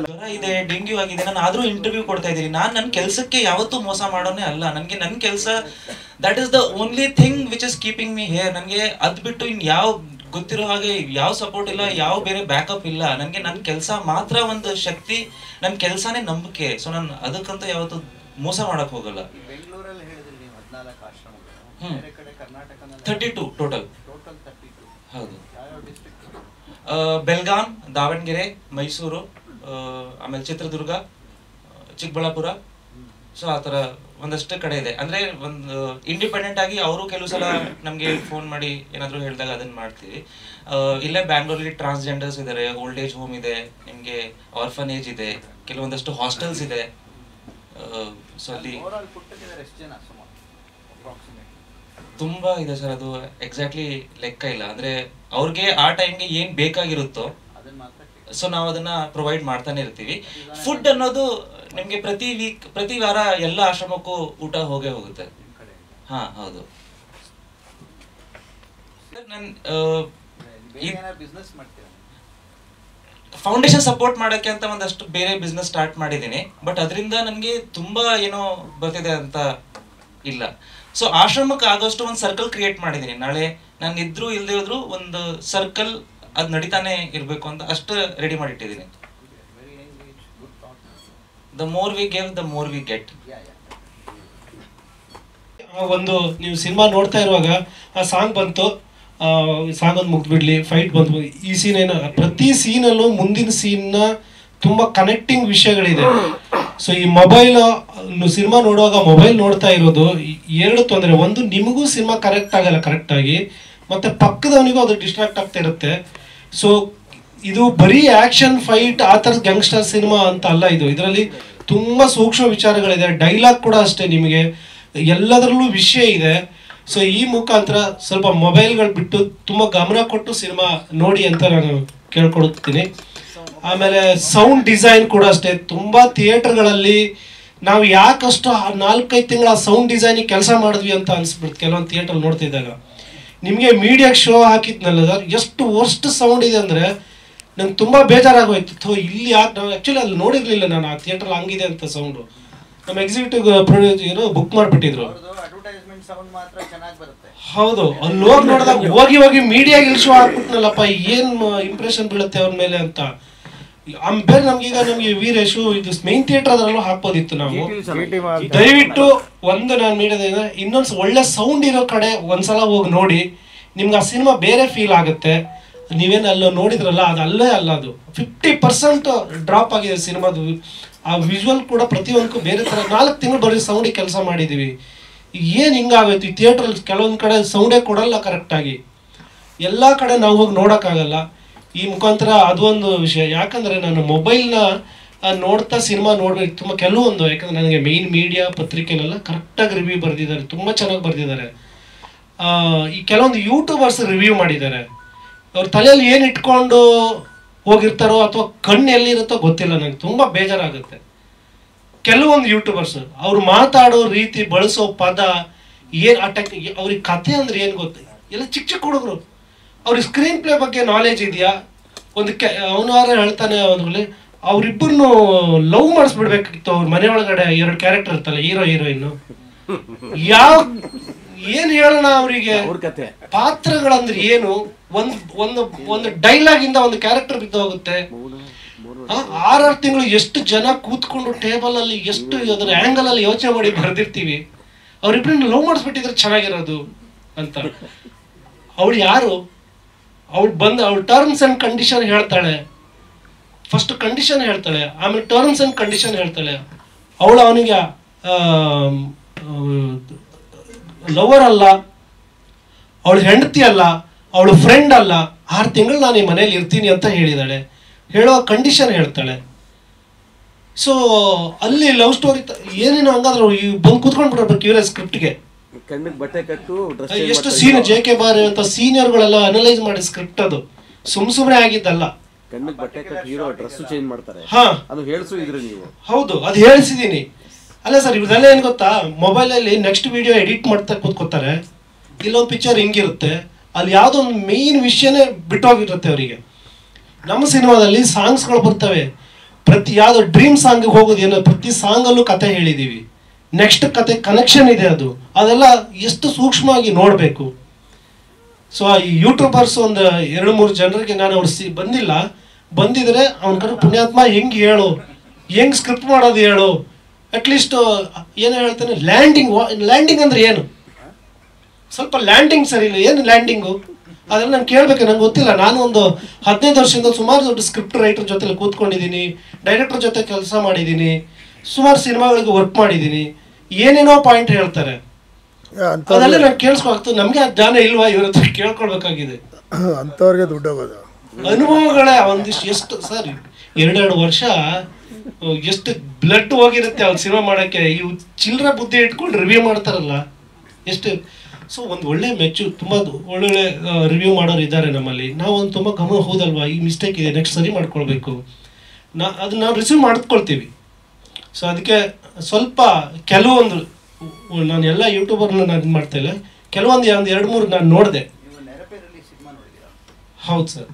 ಜ್ವರ ಇದೆ, ಡೆಂಗ್ಯೂ ಆಗಿದೆ, ನಾನು ಆದ್ರೂ ಇಂಟರ್ವ್ಯೂ ಕೊಡ್ತಾ ಇದ್ದೀನಿ. ನಾನು ನನ್ನ ಕೆಲಸಕ್ಕೆ ಯಾವತ್ತೂ ಮೋಸ ಮಾಡೋನೇ ಅಲ್ಲ. ನನಗೆ ನನ್ನ ಕೆಲಸ that is the only thing which is keeping me here. ನನಗೆ ಅದ್ ಬಿಟ್ಟು ಇನ್ ಯಾವ ಗೊತ್ತಿರೋ ಹಾಗೆ ಯಾವ ಸಪೋರ್ಟ್ ಇಲ್ಲ, ಯಾವ ಬೇರೆ ಬ್ಯಾಕಪ್ ಇಲ್ಲ. ನನಗೆ ನನ್ನ ಕೆಲಸ ಮಾತ್ರ ಒಂದು ಶಕ್ತಿ, ನನ್ನ ಕೆಲಸನೇ ನಂಬಿಕೆ. ಸೊ ನಾನು ಅದಕ್ಕಂತೂ ಯಾವತ್ತೂ ಮೋಸ ಮಾಡಕ್ ಹೋಗಲ್ಲ.
ಬೆಂಗಳೂರಲ್ಲಿ ಹೇಳಿದ್ರಿ ನೀವು 14 ಆಶ್ರಮಗಳು, ಬೇರೆ ಕಡೆ ಕರ್ನಾಟಕದಲ್ಲಿ
32 ಟೋಟಲ್.
32
ಹೌದು.
ಯಾವ ಡಿಸ್ಟ್ರಿಕ್ಟ್?
ಬೆಲ್ಗಾಂ, ದಾವಣಗೆರೆ, ಮೈಸೂರು, ಆಮೇಲೆ ಚಿತ್ರದುರ್ಗ, ಚಿಕ್ಕಬಳ್ಳಾಪುರ. ಸೊ ಆ ಥರ ಒಂದಷ್ಟು ಕಡೆ ಇದೆ. ಅಂದ್ರೆ ಒಂದು ಇಂಡಿಪೆಂಡೆಂಟ್ ಆಗಿ ಅವರು ಕೆಲವು ಸಲ ನಮಗೆ ಫೋನ್ ಮಾಡಿ ಏನಾದರೂ ಹೇಳಿದಾಗ ಅದನ್ನ ಮಾಡ್ತೀವಿ. ಇಲ್ಲೇ ಬ್ಯಾಂಗ್ಳೂರಲ್ಲಿ ಟ್ರಾನ್ಸ್ಜೆಂಡರ್ಸ್ ಇದ್ದಾರೆ, ಓಲ್ಡ್ ಏಜ್ ಹೋಮ್ ಇದೆ, ನಿಮಗೆ ಆರ್ಫನೇಜ್ ಇದೆ, ಕೆಲವೊಂದಷ್ಟು ಹಾಸ್ಟೆಲ್ಸ್ ಇದೆ. ಸೊ ಅಲ್ಲಿ ತುಂಬಾ ಇದೆ ಸರ್. ಅದು ಎಕ್ಸಾಕ್ಟ್ಲಿ ಲೆಕ್ಕ ಇಲ್ಲ. ಅಂದ್ರೆ ಅವ್ರಿಗೆ ಆ ಟೈಮ್ಗೆ ಏನ್ ಬೇಕಾಗಿರುತ್ತೋ ಸೊ ನಾವು ಅದನ್ನ ಪ್ರೊವೈಡ್ ಮಾಡ್ತಾನೆ ಇರ್ತೀವಿ. ಫುಡ್ ಅನ್ನೋದು ನಿಮ್ಗೆ ಪ್ರತಿ ವಾರ ಎಲ್ಲ ಆಶ್ರಮಕ್ಕೂ ಊಟ ಹೋಗೇ ಹೋಗುತ್ತೆ. ಹಾ ಹೌದು. ಫೌಂಡೇಶನ್ ಸಪೋರ್ಟ್ ಮಾಡಕ್ಕೆ ಅಂತ ಒಂದಷ್ಟು ಬೇರೆ ಬಿಸ್ನೆಸ್ ಸ್ಟಾರ್ಟ್ ಮಾಡಿದ್ದೀನಿ. ಬಟ್ ಅದರಿಂದ ನನಗೆ ತುಂಬಾ ಏನೋ ಬರ್ತಿದೆ ಅಂತ ಇಲ್ಲ. ಸೊ ಆಶ್ರಮಕ್ಕೆ ಆಗೋಷ್ಟು ಒಂದು ಸರ್ಕಲ್ ಕ್ರಿಯೇಟ್ ಮಾಡಿದ್ದೀನಿ. ನಾಳೆ ನಾನು ಇದ್ರು ಇಲ್ಲದೆ ಹೋದ್ರು ಒಂದು ಸರ್ಕಲ್ ಅದು ನಡೀತಾನೆ ಇರಬೇಕು ಅಂತ ಅಷ್ಟು ರೆಡಿ ಮಾಡಿಟ್ಟಿದ್ದೀನಿ. The more we give the more we get.
ಒಂದು ನೀವು ಸಿನಿಮಾ ನೋಡ್ತಾ ಇರುವಾಗ ಆ ಸಾಂಗ್ ಬಂತು, ಸಾಂಗ್ ಒಂದು ಮುಗ್ದ್ಬಿಡ್ಲಿ, ಫೈಟ್ ಬಂತು, ಈ ಸೀನ್ ಏನೋ ಪ್ರತಿ ಸೀನಲ್ಲೂ ಮುಂದಿನ ಸೀನ್ನ ತುಂಬ ಕನೆಕ್ಟಿಂಗ್ ವಿಷಯಗಳಿದೆ. ಸೊ ಈ ಮೊಬೈಲ್ ಸಿನಿಮಾ ನೋಡುವಾಗ ಮೊಬೈಲ್ ನೋಡ್ತಾ ಇರೋದು ಎರಡು ತೊಂದರೆ. ಒಂದು, ನಿಮಗೂ ಸಿನಿಮಾ ಕರೆಕ್ಟ್ ಆಗಲ್ಲ ಕರೆಕ್ಟಾಗಿ, ಮತ್ತು ಪಕ್ಕದವನಿಗೂ ಅದು ಡಿಸ್ಟ್ರಾಕ್ಟ್ ಆಗ್ತಾ ಇರುತ್ತೆ. ಸೊ ಇದು ಬರೀ ಆ್ಯಕ್ಷನ್ ಫೈಟ್ ಆ ಥರ ಗ್ಯಾಂಗ್ಸ್ಟರ್ ಸಿನಿಮಾ ಅಂತ ಅಲ್ಲ ಇದು. ಇದರಲ್ಲಿ ತುಂಬ ಸೂಕ್ಷ್ಮ ವಿಚಾರಗಳಿದೆ. ಡೈಲಾಗ್ ಕೂಡ ಅಷ್ಟೇ, ನಿಮಗೆ ಎಲ್ಲದರಲ್ಲೂ ವಿಷಯ ಇದೆ. ಸೊ ಈ ಮುಖಾಂತರ ಸ್ವಲ್ಪ ಮೊಬೈಲ್ಗಳು ಬಿಟ್ಟು ತುಂಬ ಗಮನ ಕೊಟ್ಟು ಸಿನಿಮಾ ನೋಡಿ ಅಂತ ನಾನು ಕೇಳ್ಕೊಳ್ತೀನಿ. ಆಮೇಲೆ ಸೌಂಡ್ ಡಿಸೈನ್ ಕೂಡ ಅಷ್ಟೇ. ತುಂಬ ಥಿಯೇಟರ್ಗಳಲ್ಲಿ ನಾವು ಯಾಕಷ್ಟು 4-5 ತಿಂಗಳ ಸೌಂಡ್ ಡಿಸೈನಿಗೆ ಕೆಲಸ ಮಾಡಿದ್ವಿ ಅಂತ ಅನಿಸ್ಬಿಡ್ತು ಕೆಲವೊಂದು ಥಿಯೇಟರ್ ನೋಡ್ತಿದ್ದಾಗ. ನಿಮಗೆ ಮೀಡಿಯಾಗೆ ಶೋ ಹಾಕಿದ್ನಲ್ಲ ಸರ್, ಎಷ್ಟು ವರ್ಸ್ಟ್ ಸೌಂಡ್ ಇದೆ ಅಂದರೆ ನಂಗೆ ತುಂಬ ಬೇಜಾರಾಗೋಯ್ತು. ಇಲ್ಲಿ ಯಾಕೆ ನಾವು ಆ್ಯಕ್ಚುಲಿ ಅಲ್ಲಿ ನೋಡಿರಲಿಲ್ಲ ನಾನು ಆ ಥಿಯೇಟ್ರಲ್ಲಿ ಹಂಗಿದೆ ಅಂತ ಸೌಂಡು. ನಮ್ಮ ಎಕ್ಸಿಕ್ಯೂಟಿವ್ ಪ್ರೊಡ್ಯೂಸರ್ ಬುಕ್ ಮಾಡಿಬಿಟ್ಟಿದ್ರು. ಹೌದು, ಅಲ್ಲಿ ಹೋಗಿ ನೋಡಿದಾಗ ಹೋಗಿ ಮೀಡಿಯಾಗೆ ಇಲ್ಲಿ ಶೋ ಹಾಕ್ಬಿಟ್ನಲ್ಲಪ್ಪ, ಏನು ಇಂಪ್ರೆಷನ್ ಬೀಳುತ್ತೆ ಅವ್ರ ಮೇಲೆ ಅಂತ. ಬೇರೆ ನಮ್ಗೆ ವೀರೇಶು ಇದು ಮೈನ್ ಥಿಯೇಟರ್ ಅದರಲ್ಲೂ ಹಾಕ್ಬೋದಿತ್ತು ನಾವು. ದಯವಿಟ್ಟು ಒಂದು ನಾನು ಮೀಡಿಯಾದ ಇನ್ನೊಂದು ಒಳ್ಳೆ ಸೌಂಡ್ ಇರೋ ಕಡೆ ಒಂದ್ಸಲ ಹೋಗಿ ನೋಡಿ, ನಿಮ್ಗೆ ಆ ಸಿನಿಮಾ ಬೇರೆ ಫೀಲ್ ಆಗುತ್ತೆ. ನೀವೇನು ಅಲ್ಲೋ ನೋಡಿದ್ರಲ್ಲ ಅದು ಅಲ್ಲೇ ಅಲ್ಲ, ಅದು 50% ಡ್ರಾಪ್ ಆಗಿದೆ ಸಿನಿಮಾದು. ಆ ವಿಜುವಲ್ ಕೂಡ ಪ್ರತಿಯೊಂದಕ್ಕೂ ಬೇರೆ ಥರ. 4 ತಿಂಗಳು ಬರೀ ಸೌಂಡಿಗೆ ಕೆಲಸ ಮಾಡಿದ್ದೀವಿ. ಏನು ಹಿಂಗಾಗೋಯ್ತು ಈ ಥಿಯೇಟ್ರಲ್ಲಿ, ಕೆಲವೊಂದು ಕಡೆ ಸೌಂಡೇ ಕೊಡಲ್ಲ ಕರೆಕ್ಟಾಗಿ. ಎಲ್ಲ ಕಡೆ ನಾವು ಹೋಗಿ ನೋಡೋಕ್ಕಾಗಲ್ಲ. ಈ ಮುಖಾಂತರ ಅದು ಒಂದು ವಿಷಯ. ಯಾಕಂದರೆ ನಾನು ಮೊಬೈಲ್ನ ನೋಡ್ತಾ ಸಿನಿಮಾ ನೋಡ್ಬೇಕು ತುಂಬ ಕೆಲವೊಂದು, ಯಾಕಂದರೆ ನನಗೆ ಮೇಯ್ನ್ ಮೀಡಿಯಾ ಪತ್ರಿಕೆಲೆಲ್ಲ ಕರೆಕ್ಟಾಗಿ ರಿವ್ಯೂ ಬರೆದಿದ್ದಾರೆ, ತುಂಬ ಚೆನ್ನಾಗಿ ಬರೆದಿದ್ದಾರೆ. ಈ ಕೆಲವೊಂದು ಯೂಟ್ಯೂಬರ್ಸ್ ರಿವ್ಯೂ ಮಾಡಿದ್ದಾರೆ. ಅವ್ರ ತಲೆಯಲ್ಲಿ ಏನು ಇಟ್ಕೊಂಡು ಹೋಗಿರ್ತಾರೋ ಅಥವಾ ಕಣ್ಣು ಎಲ್ಲಿರುತ್ತೋ ಗೊತ್ತಿಲ್ಲ. ನನಗೆ ತುಂಬ ಬೇಜಾರಾಗುತ್ತೆ. ಕೆಲವೊಂದು ಯೂಟ್ಯೂಬರ್ಸ್ ಅವ್ರು ಮಾತಾಡೋ ರೀತಿ, ಬಳಸೋ ಪದ, ಏನು ಆ ಅವ್ರಿಗೆ ಕಥೆ ಅಂದರೆ ಏನು ಗೊತ್ತು. ಎಲ್ಲ ಚಿಕ್ಕ ಹುಡುಗರು, ಅವ್ರಿಗೆ ಸ್ಕ್ರೀನ್ ಪ್ಲೇ ಬಗ್ಗೆ ನಾಲೆಜ್ ಇದೆಯಾ? ಒಂದು ಅವನಾರ ಹೇಳ್ತಾನೆ ಅವನಲ್ಲಿ ಅವ್ರಿಬ್ಬರನ್ನು ಲವ್ ಮಾಡಿಸ್ಬಿಡ್ಬೇಕಿತ್ತು. ಅವ್ರ ಮನೆ ಒಳಗಡೆ 2 ಕ್ಯಾರೆಕ್ಟರ್ ಇರ್ತಲ್ಲ, ಹೀರೋ ಹೀರೋಯಿನ್ನು. ಯಾವ ಏನು ಹೇಳೋಣ ಅವರಿಗೆ? ಪಾತ್ರಗಳಂದ್ರೆ ಏನು? ಒಂದು ಡೈಲಾಗ್ ಇಂದ ಒಂದು ಕ್ಯಾರೆಕ್ಟರ್ ಬಿದ್ದು ಹೋಗುತ್ತೆ. 6 ತಿಂಗಳು ಎಷ್ಟು ಜನ ಕೂತ್ಕೊಂಡು ಟೇಬಲ್ ಅಲ್ಲಿ ಎಷ್ಟು ಅದರ ಆಂಗಲ್ ಅಲ್ಲಿ ಯೋಚನೆ ಮಾಡಿ ಬರ್ದಿರ್ತೀವಿ. ಅವ್ರಿಬ್ರನ್ನ ಲವ್ ಮಾಡಿಸ್ಬಿಟ್ಟಿದ್ರೆ ಚೆನ್ನಾಗಿರೋದು ಅಂತ. ಅವಳು ಯಾರು? ಅವಳು ಬಂದು ಅವಳು ಟರ್ಮ್ಸ್ ಅಂಡ್ ಕಂಡೀಷನ್ ಹೇಳ್ತಾಳೆ. ಫಸ್ಟ್ ಕಂಡೀಷನ್ ಹೇಳ್ತಾಳೆ, ಆಮೇಲೆ ಟರ್ಮ್ಸ್ ಅಂಡ್ ಕಂಡೀಷನ್ ಹೇಳ್ತಾಳೆ. ಅವಳು ಅವನಿಗೆ ಲವರ್ ಅಲ್ಲ, ಅವಳು ಹೆಂಡತಿ ಅಲ್ಲ, ಅವಳು ಫ್ರೆಂಡ್ ಅಲ್ಲ, 6 ತಿಂಗಳು ನಾನು ಈ ಮನೇಲಿ ಇರ್ತೀನಿ ಅಂತ ಹೇಳಿದಾಳೆ, ಹೇಳೋ ಕಂಡೀಷನ್ ಹೇಳ್ತಾಳೆ. ಸೊ ಅಲ್ಲಿ ಲವ್ ಸ್ಟೋರಿ ಏನೇನೋ ಹಂಗಾದ್ರೆ ಬಂದು ಕೂತ್ಕೊಂಡ್ಬಿಡ್ಬೇಕು ಇವರೇ ಸ್ಕ್ರಿಪ್ಟ್ಗೆ.
ಕಣ್ಣಿಗೆ ಬಟ್ಟೆ ಕಟ್ಟು
ಎಷ್ಟು ಸೀನಿಯರ್ JK ಬಾರಿ ಅಂತ ಸೀನಿಯರ್ಗಳೆಲ್ಲ ಅನಲೈಸ್ ಮಾಡಿ ಸ್ಕ್ರಿಪ್ಟ್, ಅದು ಸುಮ್ಮನೆ ಆಗಿದ್ದಲ್ಲ.
ಕಣ್ಣಿಗೆ ಬಟ್ಟೆ ಕಟ್ಟು ಹೀರೋ ಡ್ರೆಸ್ ಚೇಂಜ್ ಮಾಡ್ತಾರೆ,
ಹಾ
ಅದು ಹೇಳ್ಸು ಇದ್ರಿ ನೀವು.
ಹೌದು, ಅದು ಹೇಳ್ಸಿದೀನಿ. ಅಲ್ಲ ಸರ್, ಇವ್ರದೆಲ್ಲ ಏನು ಗೊತ್ತಾ, ಮೊಬೈಲಲ್ಲಿ ನೆಕ್ಸ್ಟ್ ವಿಡಿಯೋ ಎಡಿಟ್ ಮಾಡ್ತಾ ಕೂತ್ಕೋತಾರೆ, ಇಲ್ಲೊಂದು ಪಿಕ್ಚರ್ ಹಿಂಗಿರುತ್ತೆ, ಅಲ್ಲಿ ಯಾವುದೋ ಒಂದು ಮೇಯ್ನ್ ವಿಷಯನೇ ಬಿಟ್ಟೋಗಿರುತ್ತೆ ಅವರಿಗೆ. ನಮ್ಮ ಸಿನಿಮಾದಲ್ಲಿ ಸಾಂಗ್ಸ್ಗಳು ಬರ್ತವೆ, ಪ್ರತಿ ಯಾವುದೋ ಡ್ರೀಮ್ ಸಾಂಗಿಗೆ ಹೋಗೋದು ಏನೋ ಪ್ರತಿ ಸಾಂಗಲ್ಲೂ ಕತೆ ಹೇಳಿದ್ದೀವಿ, ನೆಕ್ಸ್ಟ್ ಕತೆ ಕನೆಕ್ಷನ್ ಇದೆ, ಅದೆಲ್ಲ ಎಷ್ಟು ಸೂಕ್ಷ್ಮವಾಗಿ ನೋಡಬೇಕು. ಸೊ ಈ ಯೂಟ್ಯೂಬರ್ಸ್ ಒಂದು 2-3 ಜನರಿಗೆ ನಾನು ಅವ್ರು ಬಂದಿದ್ರೆ ಅವನ ಕಡೆ ಪುಣ್ಯಾತ್ಮ ಹೆಂಗೆ ಹೇಳು, ಹೆಂಗೆ ಸ್ಕ್ರಿಪ್ಟ್ ಮಾಡೋದು ಹೇಳು, ಅಟ್ಲೀಸ್ಟ್ ಏನು ಹೇಳ್ತಾನೆ, ಲ್ಯಾಂಡಿಂಗ್ ಅಂದ್ರೆ ಏನು, ಸ್ವಲ್ಪ ಲ್ಯಾಂಡಿಂಗ್ ಸರಿ ಇಲ್ಲ, ಏನು ಲ್ಯಾಂಡಿಂಗು ಅದೆಲ್ಲ ನಾನು ಕೇಳಬೇಕು, ನಂಗೆ ಗೊತ್ತಿಲ್ಲ. ನಾನು ಒಂದು 15 ವರ್ಷದಿಂದ ಸುಮಾರು ದೊಡ್ಡ ಸ್ಕ್ರಿಪ್ಟ್ ರೈಟರ್ ಜೊತೆ ಕೂತ್ಕೊಂಡಿದ್ದೀನಿ, ಡೈರೆಕ್ಟರ್ ಜೊತೆ ಕೆಲಸ ಮಾಡಿದ್ದೀನಿ, ಸುಮಾರು ಸಿನಿಮಾಗಳಿಗೆ ವರ್ಕ್ ಮಾಡಿದ್ದೀನಿ, ಏನೇನೋ ಪಾಯಿಂಟ್ ಹೇಳ್ತಾರೆ, ಅದೆಲ್ಲ ನಾನು ಕೇಳಿಸ್ಕೊಳ್ತು. ನಮಗೆ ಆ ಜ್ಞಾನ ಇಲ್ವಾ, ಇವ್ರ ಹತ್ರ ಕೇಳ್ಕೊಳ್ಬೇಕಾಗಿದೆ.
ಅಂಥವ್ರಿಗೆ ದುಡ್ಡು ಹೋಗೋದು
ಅನುಭವಗಳೇ ಒಂದಿಷ್ಟು. ಎಷ್ಟು ಸರ್ 2 ವರ್ಷ ಎಷ್ಟು ಬ್ಲಡ್ ಹೋಗಿರುತ್ತೆ ಅವ್ರು ಸಿನಿಮಾ ಮಾಡೋಕ್ಕೆ, ಇವು ಚಿಲ್ಲರೆ ಬುದ್ಧಿ ಇಟ್ಕೊಂಡು ರಿವ್ಯೂ ಮಾಡ್ತಾರಲ್ಲ ಎಷ್ಟು. ಸೊ ಒಂದು ಒಳ್ಳೆ ತುಂಬ ಒಳ್ಳೊಳ್ಳೆ ರಿವ್ಯೂ ಮಾಡೋರು ಇದ್ದಾರೆ ನಮ್ಮಲ್ಲಿ. ನಾವು ಒಂದು ತುಂಬ ಗಮನ ಹೋದಲ್ವಾ, ಈ ಮಿಸ್ಟೇಕ್ ಇದೆ, ನೆಕ್ಸ್ಟ್ ಸರಿ ಮಾಡ್ಕೊಳ್ಬೇಕು, ಅದನ್ನ ನಾವು ರಿಸೀವ್ ಮಾಡ್ಕೊಳ್ತೀವಿ. ಸೊ ಅದಕ್ಕೆ ಸ್ವಲ್ಪ ಕೆಲವೊಂದು ನಾನು ಎಲ್ಲ ಯೂಟ್ಯೂಬರ್ನ ನಾನು ಮಾಡ್ತಾ ಇಲ್ಲ, ಕೆಲವೊಂದು 2-3 ನಾನು ನೋಡಿದೆ.
ನೀವು ನೆರಪೇರಲ್ಲಿ ಸಿನಿಮಾ ನೋಡಿದ್ದೀರಾ?
ಹೌದು ಸರ್.